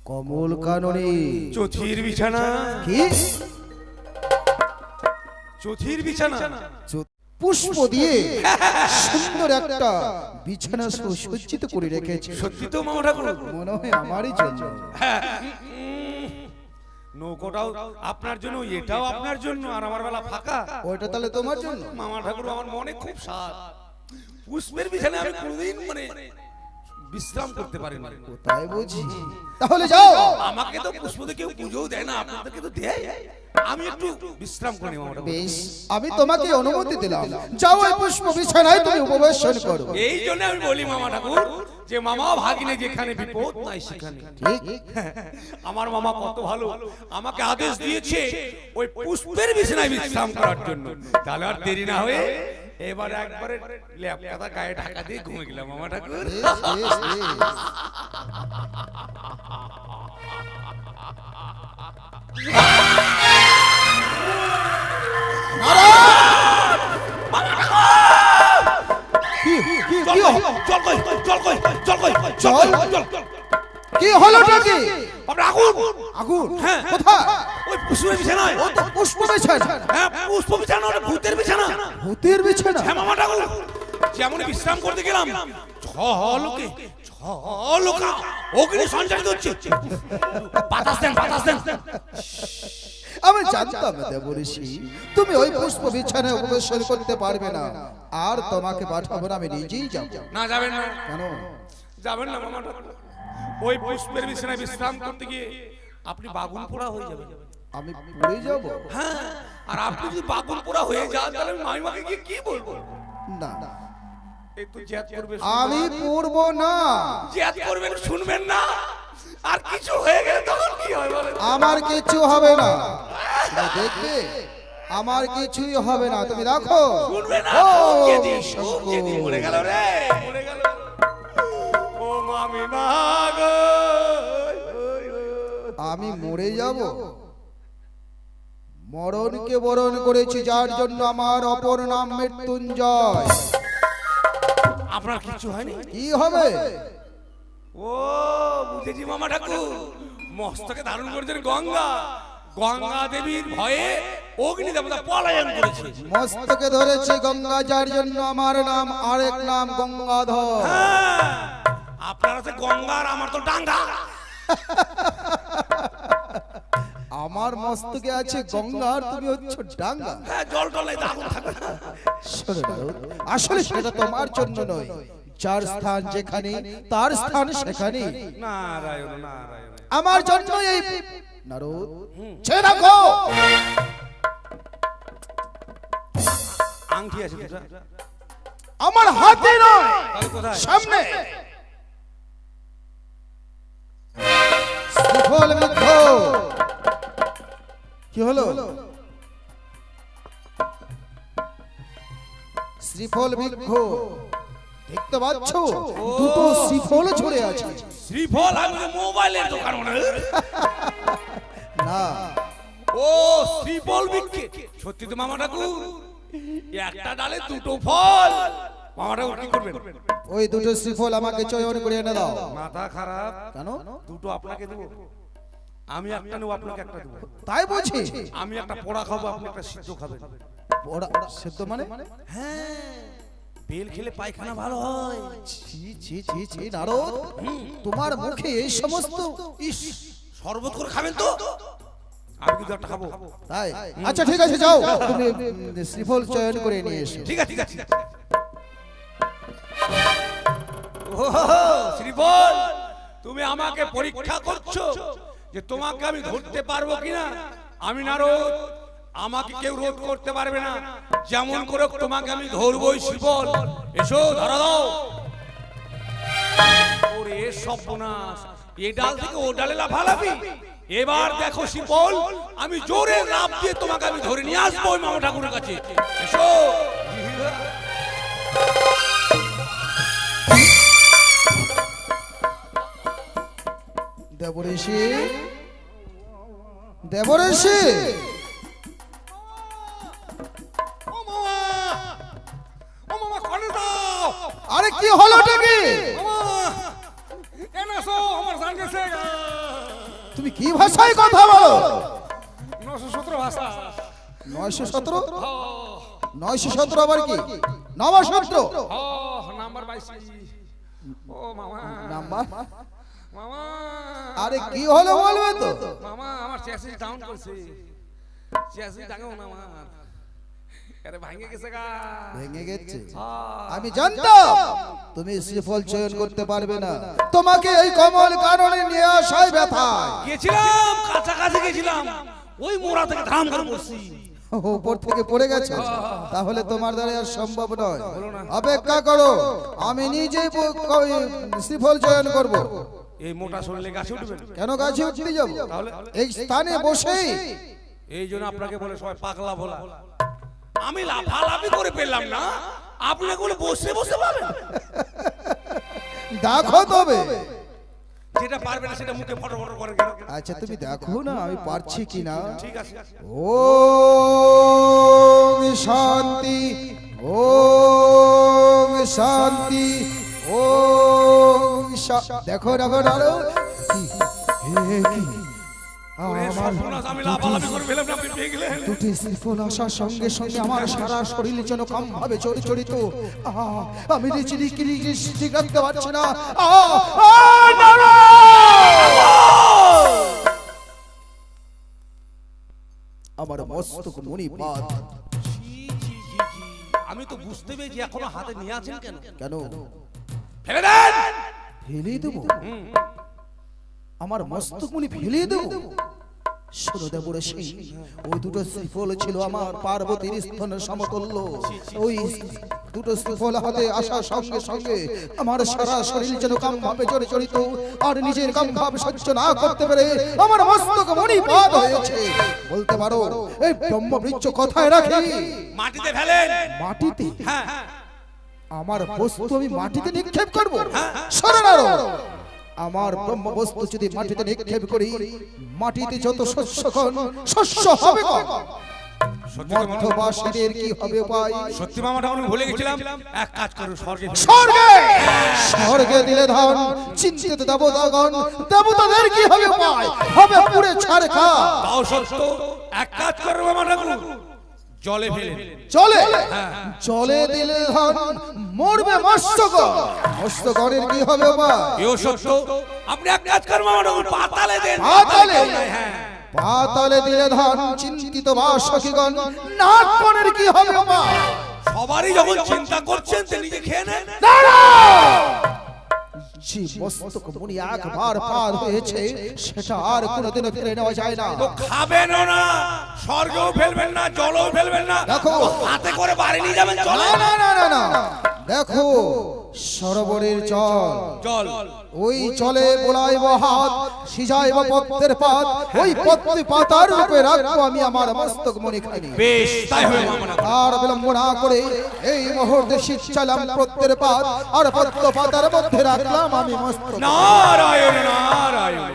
কমল কাননে চথির বিছানা, কি চথির বিছানা। পুষ্প দিয়ে সুন্দর একটা বিছানা সুসজ্জিত করে রেখেছে। সত্যি তো মামা ঠাকুর? মনে হয় আমারই জন্য। নৌকোটাও আপনার জন্য, এটাও আপনার জন্য, আর আমার বেলা ফাঁকা। ওইটা তাহলে তোমার জন্য। মামা ঠাকুর, আমার মনে খুব সাধ। পুষ্পের বিছানায় আমি কোনোদিন বিশ্রাম করতে পারি না। তাই বুঝি। তাহলে যাও। আমাকে তো পুষ্পতে কেউ পুজোও দেয় না, আপনাদেরকে তো দেয়। আমি একটু বিশ্রাম করি মামা ঠাকুর। বেশ, আমি তোমাকে অনুমতি দিলাম। যাও ওই পুষ্প বিছানায় তুমি উপবেশন করো। এই জন্য আমি বলি মামা ঠাকুর, যে মামা ভাগিনে যেখানে বিপদ নাই সেখানে। ঠিক। আমার মামা কত ভালো, আমাকে আদেশ দিয়েছে ওই পুষ্পের বিছানায় বিশ্রাম করার জন্য। তাহলে আর দেরি না হয়ে এবার একবারে ল্যাপকাটা গায়ে ঢাকা দিয়ে ঘুমিয়ে গেলাম মামা ঠাকুর। বেশ, বেশ, বেশ। কি কি হলোটা কি? আগুন হ্যাঁ। কোথায়? ওই পুষ্পের বিছানায়। ও তো পুষ্প বিছানা। হ্যাঁ, পুষ্প বিছানা, ওটা ভূতের বিছানা। ভূতের বিছানা। হ্যাঁ মামা ঠাকুর, যেমন বিশ্রাম করতে গেলাম, ঝলকে ঝলকা অগ্নি সঞ্চারিত হচ্ছে। বাতাস দেন, বাতাস দেন। আমি জানতাম না দেবঋষি তুমি ওই পুষ্প বিছানায় উপবেশন করতে পারবে না। আর তোমাকে পাঠাবো না, আমি নিজেই যাব। না যাবেন না। কেন? যাবেন না মামা ঠাকুর। ওই পুষ্পের বিছানায় বিশ্রাম করতে গিয়ে আপনি বাগুন পোড়া হয়ে যাবেন। আমি পুড়ে যাব? হ্যাঁ, আর আপনি যদি বাগুন পোড়া হয়ে যান, তাহলে আমি মাইমাকে গিয়ে কি বলবো? না, একটু জ্যাদ করবে। আমি পুড়ব না। জ্যাদ করবেন, শুনবেন না। আর কিছু হয়ে গেলে তখন কি হয় বলেন? আমার কিছু হবে না, তুমি দেখবে আমার কিছুই হবে না। তুমি দেখো। শুনবে না। ও কে দি, শঙ্কর। কে দি মরে গেল রে, মরে গেল। ও মামি মাগো, আমি মরে যাব? মরণকে বরণ করেছি, যার জন্য আমার অপর নাম মৃত্যুঞ্জয়। আপনার কিছু হয়নি? কি হবে? ও বুঝেছি মামা ঠাকুর, মস্তকে ধারণ করেছেন গঙ্গা। গঙ্গা দেবীর ভয়ে অগ্নি দেবতা পলায়ন করেছে। মস্তকে ধরেছে গঙ্গা, যার জন্য আমার নাম আরেক নাম গঙ্গাধর। হ্যাঁ, আপনার আছে গঙ্গা আর আমার তো ডাঙ্গা। আমার মস্তকে আছে গঙ্গা আর তুমি হচ্ছ ডাঙ্গা। হ্যাঁ, জল টলে আগুন থাকবে না। শোনো নারদ, আসলে সেটা তোমার জন্য নয়। যার স্থান যেখানে, তার স্থান সেখানে। নারায়ণ নারায়ণ। আমার জন্য এই নারদ ছেড়ে রাখো। আংটি আছে দুটা। আমার হাতে নয়, তাহলে কোথায়? সামনে। শ্রীফল বৃদ্ধ। কি হলো? শ্রীফল বৃক্ষ দেখতে পাচ্ছ? দুটো শ্রীফল ঝরে আছে। শ্রীফল আমি মোবাইলের দোকান মনে হয়। না, ও শ্রীফল বিক্রি। সত্যি তো মামা ঠাকুর, একটা ডালে দুটো ফল। মামা ঠাকুর কি করবেন? ওই দুটো শ্রীফল আমাকে চয়ন করে এনে দাও। মাথা খারাপ। কেন? দুটো আপনাকে দেবো, আমি একটা নেবো, আপনাকে একটা দেবো। তাই বলছি। আমি একটা পোড়া খাবো, আপনি একটা সিদ্ধ খাবেন। ওরা সেদ্ধ মানে? হ্যাঁ, বেল খেলে পায়খানা ভালো হয়। ছি ছি ছি ছি নারদ, তোমার মুখে এই সমস্ত। ইস, শরবত করে খাবেন তো? আমি কিন্তু একটা খাবো। তাই? আচ্ছা ঠিক আছে, যাও তুমি শ্রীফল চয়ন করে নিয়ে এসো। ঠিক আছে, ঠিক আছে। ও শ্রীবল, তুমি আমাকে পরীক্ষা করছো যে তোমাকে আমি ধরতে পারবো কিনা? আমি নারদ, আমাকে কেউ রোধ করতে পারবে না। যেমন করে তোমাকে আমি ধরবই শ্রীবল। এসো, ধরা দাও। ওরে সর্বনাশ, এ ডাল থেকে ও ডালে লাফালাফি। এবার দেখো শ্রীবল, আমি জোরে লাফ দিয়ে তোমাকে আমি ধরে নিয়ে আসবো ওই মামা ঠাকুরের কাছে। এসো। দেবরেশি, দেবরেশি, ও মামা, ও মামা, করে দাও। আরে কি হলো কি? আমার জান গেছে। তুমি কি ভাষায় কথা বলো? 917 ভাষা। 917? 917 আবার কি? নবসূত্র নাম্বার 22। ও মামা, নাম্বার। মামা, আরে কি হলো বলবে তো? মামা আমার চ্যাসিস ডাউন করছে। চ্যাসিস ডাউন আমার। আরে ভাঙে গেছে গা। ভেঙে গেছে? আমি জানতাম তুমি শ্রীফল চয়ন করতে পারবে না। তোমাকে এই কমল কারণে নিয়ে আসাই ব্যথা। গেছিলাম, কাছাকাছি গেছিলাম, ওই মোড়া থেকে ধাম করে পড়ছি। উপর থেকে পড়ে গেছে, তাহলে তোমার দ্বারা আর সম্ভব নয়। অপেক্ষা করো, আমি নিজেই শ্রীফল চয়ন করব। এই মোটা শরীরে গাছে উঠবেন কেন গাছে উঠতে যাব? তাহলে এই স্থানে বসেই। এই জন্য আপনাকে বলে সবাই পাগলা ভোলা। আমি লাফালাফি করে পেলাম না, আপনাকে বলে বসে বসে পাবেন। দেখো তবে, যেটা পারবে না সেটা মুখে ফটো ফটো করে কেন? আচ্ছা তুমি দেখো না আমি পারছি কিনা। ঠিক আছে। ওম শান্তি, ওম শান্তি, ওম দেখো দেখো ডালো। ওরে সর্বনাশ, আমি লাফালাফি করে পেলাম না, আপনি পেয়ে গেলেন। দুটি শ্রীফল আসার সঙ্গে সঙ্গে আমার সারা শরীর যেন কাম ভাবে জড়িত। আমি ঠিক রাখতে পারছি না। আমার মস্তক মণিপাত। আমি তো বুঝতে পেরেছি, এখনো হাতে নিয়ে আছেন কেন? কেন ফেলে দেন। ফেলে দেবো? আমার মস্তক মণি ফেলে দেবো? শোনো দেবরেশি, ওই দুটো শ্রীফল ছিল আমার পার্বতীর স্তনের সমতুল্য। ওই দুটো শ্রীফল হাতে আসার সঙ্গে সঙ্গে আমার সারা শরীর যেন কাম ভাবে জড়িত। আর নিজের কাম ভাব সহ্য না করতে পেরে আমার মস্তক মণিপাত হয়েছে। বলতে পারো এই ব্রহ্মবৃক্ষ কোথায় রাখি? মাটিতে ফেলেন। মাটিতে? হ্যাঁ। আমার বস্তু আমি মাটিতে নিক্ষেপ করবো? সরনারো, আমার ব্রহ্ম বস্তু যদি মাটিতে নিক্ষেপ করি, মাটিতে যত শস্য হবে মধ্যবাসীদের কি হবে উপায়? সত্যি মামাটা আমি ভুলে গেছিলাম। এক কাজ করুন, স্বর্গে স্বর্গে দিলে ধন, চিন্তিত দেবতাগণ, দেবতাদের কি হবে উপায়? হবে পুরে ছাড়খা। তাও সত্য। এক কাজ করুন মামাটা, জলে ফেলেন। চলে জলে দিলে ধন, মরবে মৎস্যগণ, মৎস্যগণের কি হবে উপায়? এও সত্য। আপনি এক কাজ করুন মামাটা, পাতালে দেন। পাতালে? হ্যাঁ। পাতালে দিলে ধন, চিন্তিত বাসকিগণ, নাগগণের কি হবে উপায়? সবারই যখন চিন্তা করছেন তে নিজে খেয়ে নেন। যে মস্তক মণি একবার পার হয়েছে সেটা আর কোনোদিনও ফিরে নেওয়া যায় না। তো খাবেনও না, স্বর্গেও ফেলবেন না, জলেও ফেলবেন না, দেখো হাতে করে বাড়ি নিয়ে যাবেন। চলে না না না না, দেখো সরোবরের জল, জল, ওই জলে বোলাইব হাত, সিজাইব পদ্মের পাত, ওই পদ্মে পাতার রূপে রাখবো আমি আমার মস্তক মণি খানি। বেশ, তাই হবে মামা। আর বিলম্ব না করে এই মুহূর্তে শিক্ষালাম পদ্মের পাত, আর পদ্ম পাতার মধ্যে রাখলাম আমি মস্তক। নারায়ণ নারায়ণ।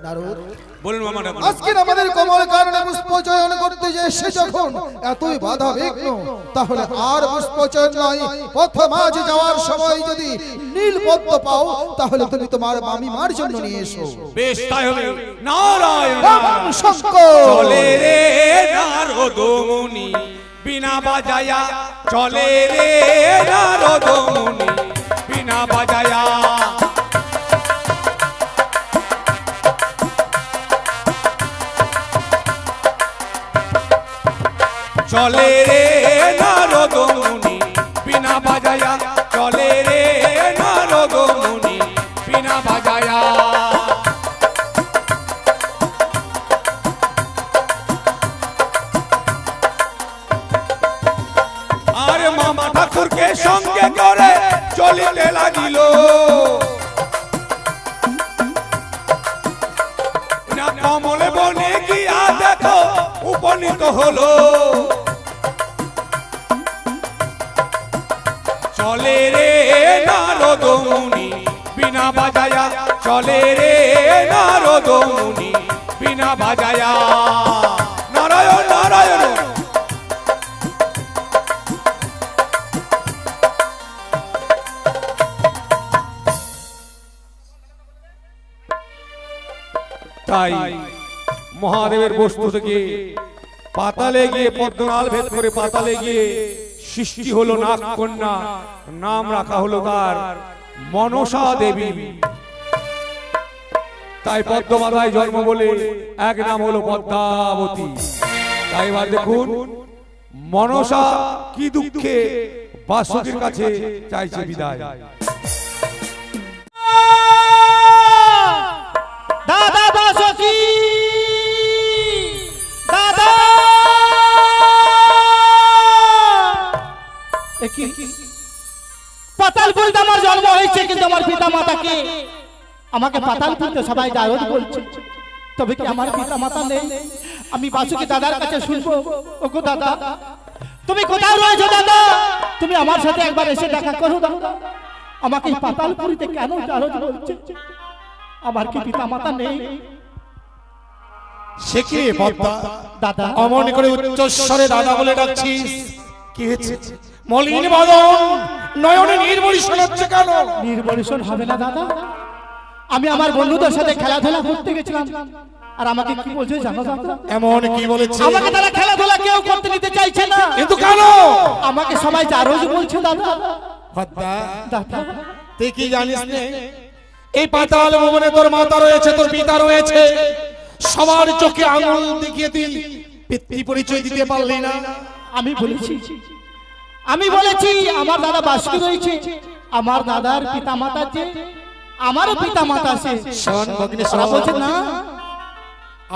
নারদ, বলুন মামাটা। আজকে আমাদের কমল কারণে পুষ্প চয়ন করতে যে সে যখন এতই বাধা বিঘ্ন, তাহলে আর পুষ্প চয়ন নয়, পথ মাঝে যাওয়ার সময় যদি নীল পদ্ম পাও তাহলে তুমি তোমার মামিমার জন্য নিয়ে এসো। বেশ, তাই হবে। নারায়ণ রাম শঙ্কর। চলে রে নারদ মুনি বিনা বাজায়া, চলে রে নারদ মুনি বিনা বাজায়া। চলে রে নারদ মুনি বিনা বাজায়া, চলে রে লাগিল না কমলে বনে গিয়া দেখো উপনীত হলো চলে রে নারদ মুনি বিনা বাজায়া চলে রে নারদ মুনি বিনা বাজায়া নারায়ণ নারায়ণ তাই মহাদেবের বস্তু থেকে পাতালে গিয়ে পদ্মনাল ভেদ করে পাতালে গিয়ে সৃষ্টি হলো নাগ কন্যা নাম রাখা হলো তার মনসা দেবী তাই পদ্মমাতায় জন্ম বলে এক নাম হলো পদ্মাবতী তাই এবার দেখুন মনসা কি দুঃখে বাসুকীর কাছে চাইছে বিদায় দাদা বাসকি দাদা পাতালপুরিতে আমার জন্ম হয়েছে কিন্তু আমার পিতা মাতাকে আমাকে পাতালপুরিতে সবাই দারদ বলছে তবে কি আমার পিতা মাতা নেই আমি বাসুকি দাদার কাছে শুনবো ওগো দাদা তুমি কোথায় রয়েছো দাদা তুমি আমার সাথে একবার এসে দেখা করো দাদা আমাকে পাতালপুরিতে কেন দারদ বলছে আমার কি পিতা মাতা নেই সে কি রে পদ্মা দাদা অমন করে উচ্চস্বরে দাদা বলে ডাকছিস কি হয়েছে মলিন বদন নয়নে নির্বরিশন হচ্ছে কেন নির্বরিশন হবে না দাদা আমি আমার বন্ধুদের সাথে খেলাধুলা করতে গেছিলাম আর আমাকে কি বলছে জানো দাদা এমন কি বলেছে আমাকে তারা খেলাধুলা কেউ করতে নিতে চাইছে না কিন্তু কেন আমাকে সবাই জারজ বলছে দাদা পদ্মা দাদা তুই কি জানিস নে এই পাতাল ভুবনে তোর মাতা রয়েছে তোর পিতা রয়েছে সবার চোখে আঙুল দেখিয়ে তুই পিতৃ পরিচয় দিতে পারলি না আমি বলেছি আমার দাদা বাসুকি রয়েছে আমার দাদার পিতা মাতা যে আমারও পিতা মাতা আছে শোন ভগ্নী তারা বলছে শোন না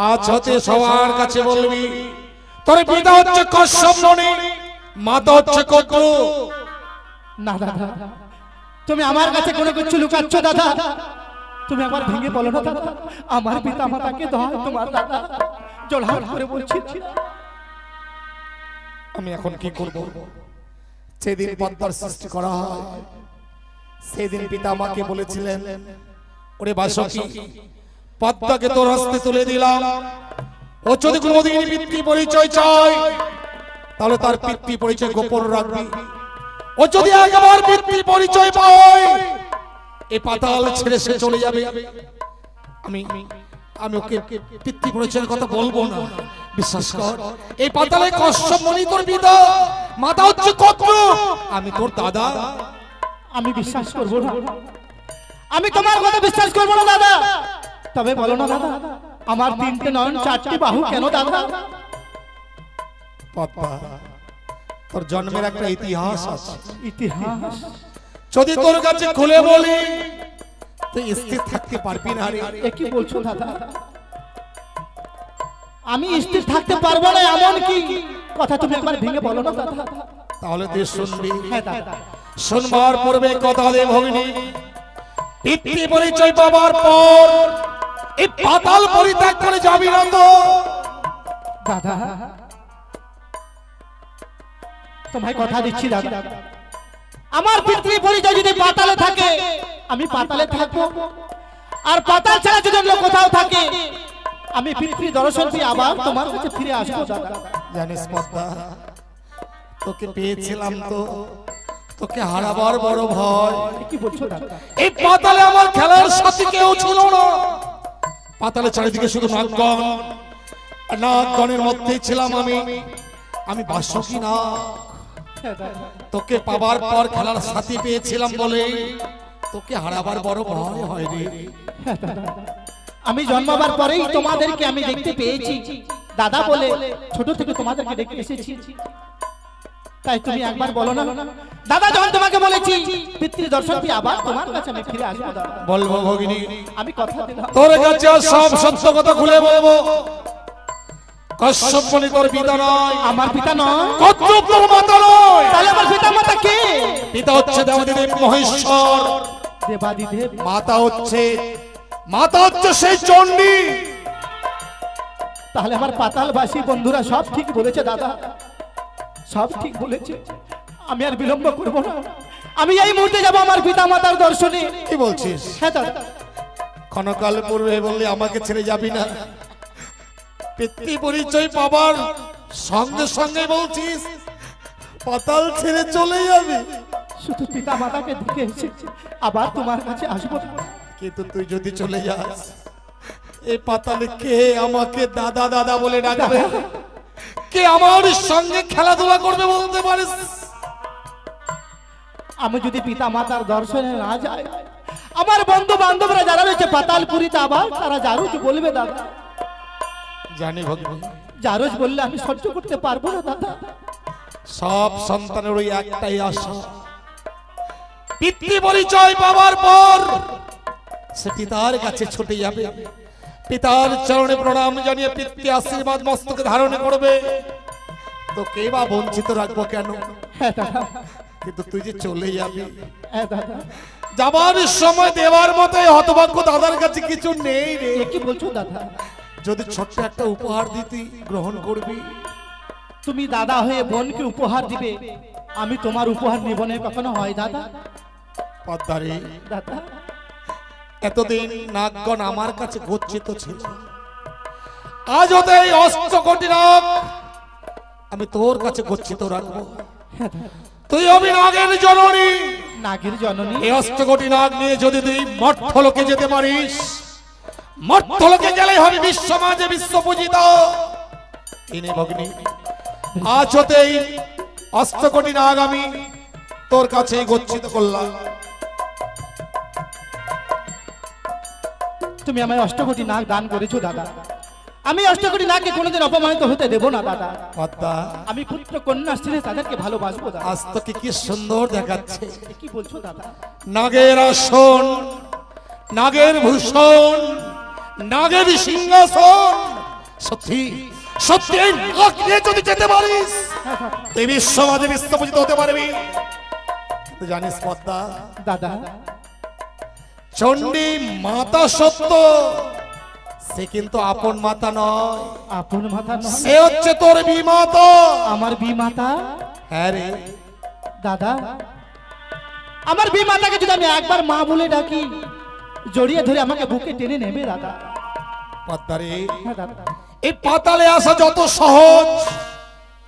আজ হতে সবার কাছে বলবি তোর পিতা হচ্ছে কশ্যপ মুনি মাতা হচ্ছে কদ্র না দাদা তুমি আমার কাছে কোনো কিছু লুকাচ্ছ দাদা তুমি আমার ভেঙে বলো না দাদা আমার পিতা মাতাকে দয় তোমার দাদা জোড়হাত করে বলছি আমি এখন কি করব সেদিন পদ্মার সৃষ্টি করা হয় সেদিন পিতা আমাকে বলেছিলেন ওরে বাসকি পদ্মাকে তোর হস্তে তুলে দিলাম ও যদি কোনোদিন পিতৃ পরিচয় চায় তাহলে তার পিতৃ পরিচয় গোপন রাখবি ও যদি একবার পিতৃ পরিচয় পায় এই পাতাল ছেড়ে সে চলে যাবে আমি আমি ওকে পিতৃ পরিচয়ের কথা বলবো না বিশ্বাস কর এই পাতালে কশ্যপ মুনি তোর পিতা মাতা হচ্ছে কদ্র আমি তোর দাদা আমি বিশ্বাস করব না আমি তোমার কথা বিশ্বাস করব না দাদা তবে বলো না দাদা আমার তিনটে নয়ন চারটি বাহু কেন দাদা পদ্মা তোর জন্মের একটা ইতিহাস আছে ইতিহাস যদি তোর কাছে খুলে বলি তুই স্থির থাকতে পারবি না রে এ কি বলছো দাদা আমি স্থির থাকতে পারবো না এমন কি কথা তুমি একবার ভেঙে বলো না দাদা তাহলে তুই শুনবি হ্যাঁ দাদা শুনবার পূর্বে কথা দে ভগিনী পিতৃ পরিচয় পাবার পর এই পাতাল পরিত্যাগ করে যাবি না তো দাদা তোমায় কথা দিচ্ছি দাদা আমার পিতৃ পরিচয় যদি পাতালে থাকে আমি পাতালে থাকবো আর পাতাল ছাড়া যদি অন্য কোথাও থাকে আমি পিতৃ দর্শন দিয়ে আবার তোমার কাছে ফিরে আসবো দাদা জানিস পদ্মা তোকে পেয়েছিলাম তো তোকে হারাবার বড় ভয় এ কি বলছো দাদা এই পাতালে আমার খেলার সাথী কেউ ছিল না পাতালে চারিদিকে শুধু নাগগণ আর নাগগণের মধ্যেই ছিলাম আমি বাসকি না তোকে পাবার পর খেলার সাথী পেয়েছিলাম বলে তোকে হারাবার বড় ভয় হয় রে আমি জন্মাবার পরেই তোমাদেরকে আমি দেখতে পেয়েছি দাদা বলে ছোট থেকে তোমাদেরকে দেখতে এসেছি তাই তুমি একবার বলো না দাদা যখন তোমাকে বলেছি পিতৃ দর্শন দিয়ে আবার তোমার কাছে আমি ফিরে আসবো দাদা বলবো ভগিনী আমি কথা দিলাম তোর কাছে সব সত্য কথা খুলে বলবো কশ্যপ বলে তোর পিতা নয়, আমার পিতা নয়, কচ্ছপ তোর মাতা নয়। তাহলে আমার পিতা মাতা কে? পিতা হচ্ছে দেবাদিদেব মহেশ্বর, দেবাদিদেব। মাতা হচ্ছে সেই চণ্ডী। তাহলে আমার পাতালবাসী বন্ধুরা সব ঠিক বলেছে দাদা, সব ঠিক বলেছে। আমি আর বিলম্ব করব না, আমি এই মুহূর্তে যাব আমার পিতা মাতার দর্শনে। কি বলছিস? হ্যাঁ দাদা। ক্ষণকাল পূর্বে বললে আমাকে ছেড়ে যাবি না, পিতৃ পরিচয় পাবার সঙ্গে সঙ্গে বলছিস পাতাল ছেড়ে চলে যাবে। শুধু পিতা মাতাকে দেখে এসেছি, আবার তোমার কাছে আসবো। কিন্তু তুই যদি চলে যাস, এই পাতালে কে আমাকে দাদা দাদা বলে ডাকবে? কে আমার সঙ্গে খেলাধুলা করবে বলতে পারিস? আমি যদি পিতা মাতার দর্শনে না যাই, আমার বন্ধু বান্ধবরা যারা রয়েছে পাতালপুরীতে, আবার তারা জারুজ বলবে দাদা। জানি ভগবান, জারুজ বললে আমি সহ্য করতে পারবো না দাদা। সব সন্তানের ওই একটাই আশা, পিতৃ পরিচয় পাওয়ার পর সে পিতার কাছে ছুটে যাবে, পিতার চরণে প্রণাম জানিয়ে পিতৃ আশীর্বাদ মস্তকে ধারণ করবে। তো কে বা বঞ্চিত রাখবো কেন? হ্যাঁ দাদা, কিন্তু তুই যে চলে যাবি, হ্যাঁ দাদা। যাবার সময় দেওয়ার মতো এই হতভাগ্য দাদার কাছে কিছু নেই রে। এ কি বলছো দাদা? যদি ছোট্ট একটা উপহার দিতি, গ্রহণ করবি? তুমি দাদা হয়ে বোনকে উপহার দিবে, আমি তোমার উপহার নিব না, কখনো হয় দাদা? পদ্মারে, দাদা, এতদিন নাগগণ আমার কাছে গচ্ছিত ছিল, আজ হতে এই অষ্টকোটি নাগ আমি তোর কাছে গচ্ছিত রাখবো। তুই হবি নাগের জননী। নাগের জননী। এই অষ্টকোটি নাগ নিয়ে যদি তুই মর্ত্যলোকে যেতে পারিস, মর্ত্যলোকে গেলে হবে বিশ্ব মাঝে বিশ্ব পূজিত। তিনি ভগ্নী, আজ হতেই অষ্টকোটি নাগ আমি তোর কাছে গচ্ছিত করলাম। তুমি আমায় অষ্টকোটি নাগ দান করেছো দাদা, আমি অষ্টকোটি নাগকে কোনোদিন অপমানিত হতে দেব না দাদা। পদ্মা, আমি পুত্র কন্যা স্ত্রী তাদেরকে ভালোবাসবো দাদা। আজ তোকে কি সুন্দর দেখাচ্ছে। এ কি বলছো দাদা? নাগের আসন, নাগের ভূষণ, নাগের সিংহাসন, সত্যি সত্যি এই নাগ নিয়ে যদি যেতে পারিস, তুই বিশ্বমাঝে বিশ্বপূজিত হতে পারবি। তুই জানিস পদ্মা, দাদা, চণ্ডী মাতা সত্য, সে কিন্তু আপন মাতা নয়, আপন মাতা নয়, সে হচ্ছে তোর বিমাতা। আমার বিমাতা। হ্যাঁ রে দাদা, আমার বিমাতাকে যদি আমি একবার মা বলে ডাকি, জড়িয়ে ধরে আমাকে বুকে টেনে নেবে দাদা। পদ্মারে, হ্যাঁ দাদা। এই পাতালে আসা যত সহজ,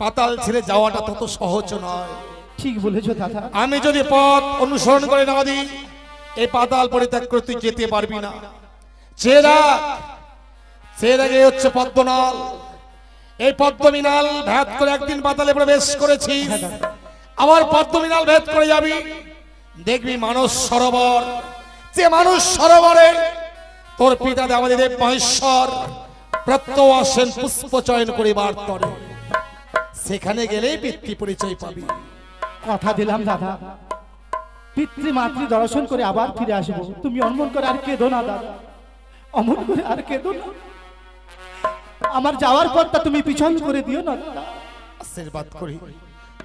পাতাল ছেড়ে যাওয়াটা তত সহজ নয়। ঠিক বলেছো দাদা। আমি যদি পথ অনুসরণ করে না দিই, এই পাতাল পরিত্যাগ করে তুই যেতে পারবি না। চেরাগে হচ্ছে পদ্মনাল, এই পদ্মমিনাল ভেদ করে একদিন পাতালে প্রবেশ করেছিস, আবার পদ্মমিনাল ভেদ করে যাবি, দেখবি মানস সরোবর। যে মানুষ সরোবরে তোর পিতা দেবাদিদেব মহেশ্বর প্রত্যহ আসেন পুষ্প চয়ন করিবার তরে, সেখানে গেলেই পিতৃ পরিচয় পাবি। কথা দিলাম দাদা, পিতৃ মাতৃ দর্শন করে আবার ফিরে আসবো। তুমি অমন করে আর কেঁদো না দাদা, অমন করে আর কেঁদো না। আমার যাওয়ার পরটা তুমি পিছন করে দিও না দাদা। আশীর্বাদ করি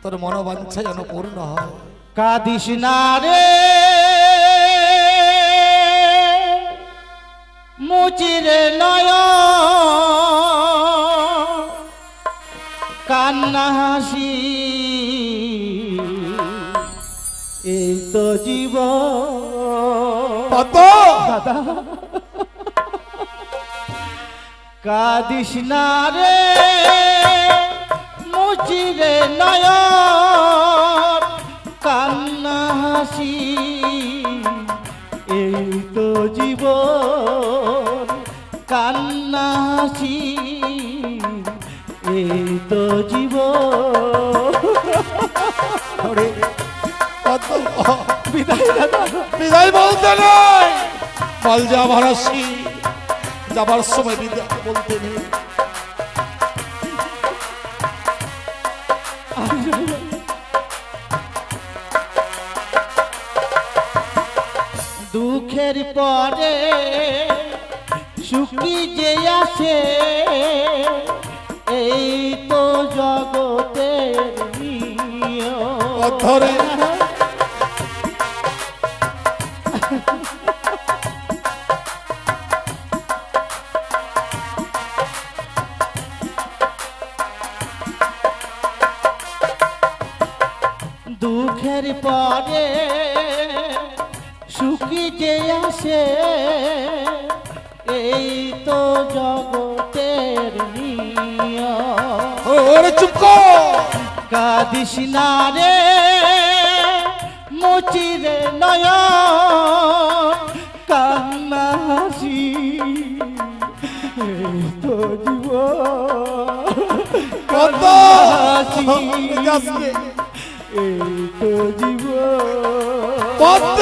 তোর মনোবাঞ্ছা যেন পূর্ণ হয়। কাঁদিস না রে মুচিরে নয়, কান্না হাসি এই তো জীবন। দাদা, কাঁদিস না রে মুচিরে নয়, কান্না হাসি এই তো জীবন, কান্না হাসি এই তো জীবন। বিদায় দাদা, বিদায় বলতে নেই, বল যাবার আসি, যাবার সময় বিদায় বলতে নেই। দুঃখের পরে সুখী যে আসে, এই তো জগতের নিয়ম। ধরে দুঃখের পরে সুখী যে আসে, এই তো জগতের নিয়ম। ওরে চুপ কর। কাঁদিস না রে মুচিরে নয়ন, কান্না হাসি এই তো জীবন। কত হাসি আজকে এই তো জীবন। পদ্ম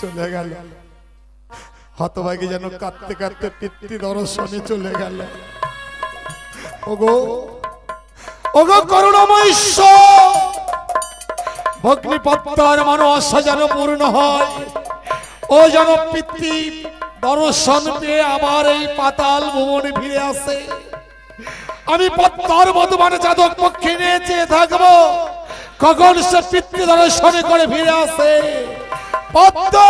চলে গেল। হতভাগী যেন কাঁদতে কাঁদতে পিতৃ দর্শনে চলে গেল। ওগো ওগো করুণাময় ঈশ্বর, ভগ্নিপত্তার আশা যেন পূর্ণ হয়। ও যেন পিতৃ দর্শন পেয়ে আবার এই পাতাল ভুবনে ফিরে আসে। আমি পদ্মার মধুবান যাদব পক্ষে নিয়ে চেয়ে থাকবো কখন সে পিতৃ দর্শনে করে ফিরে আসে। পদ্মা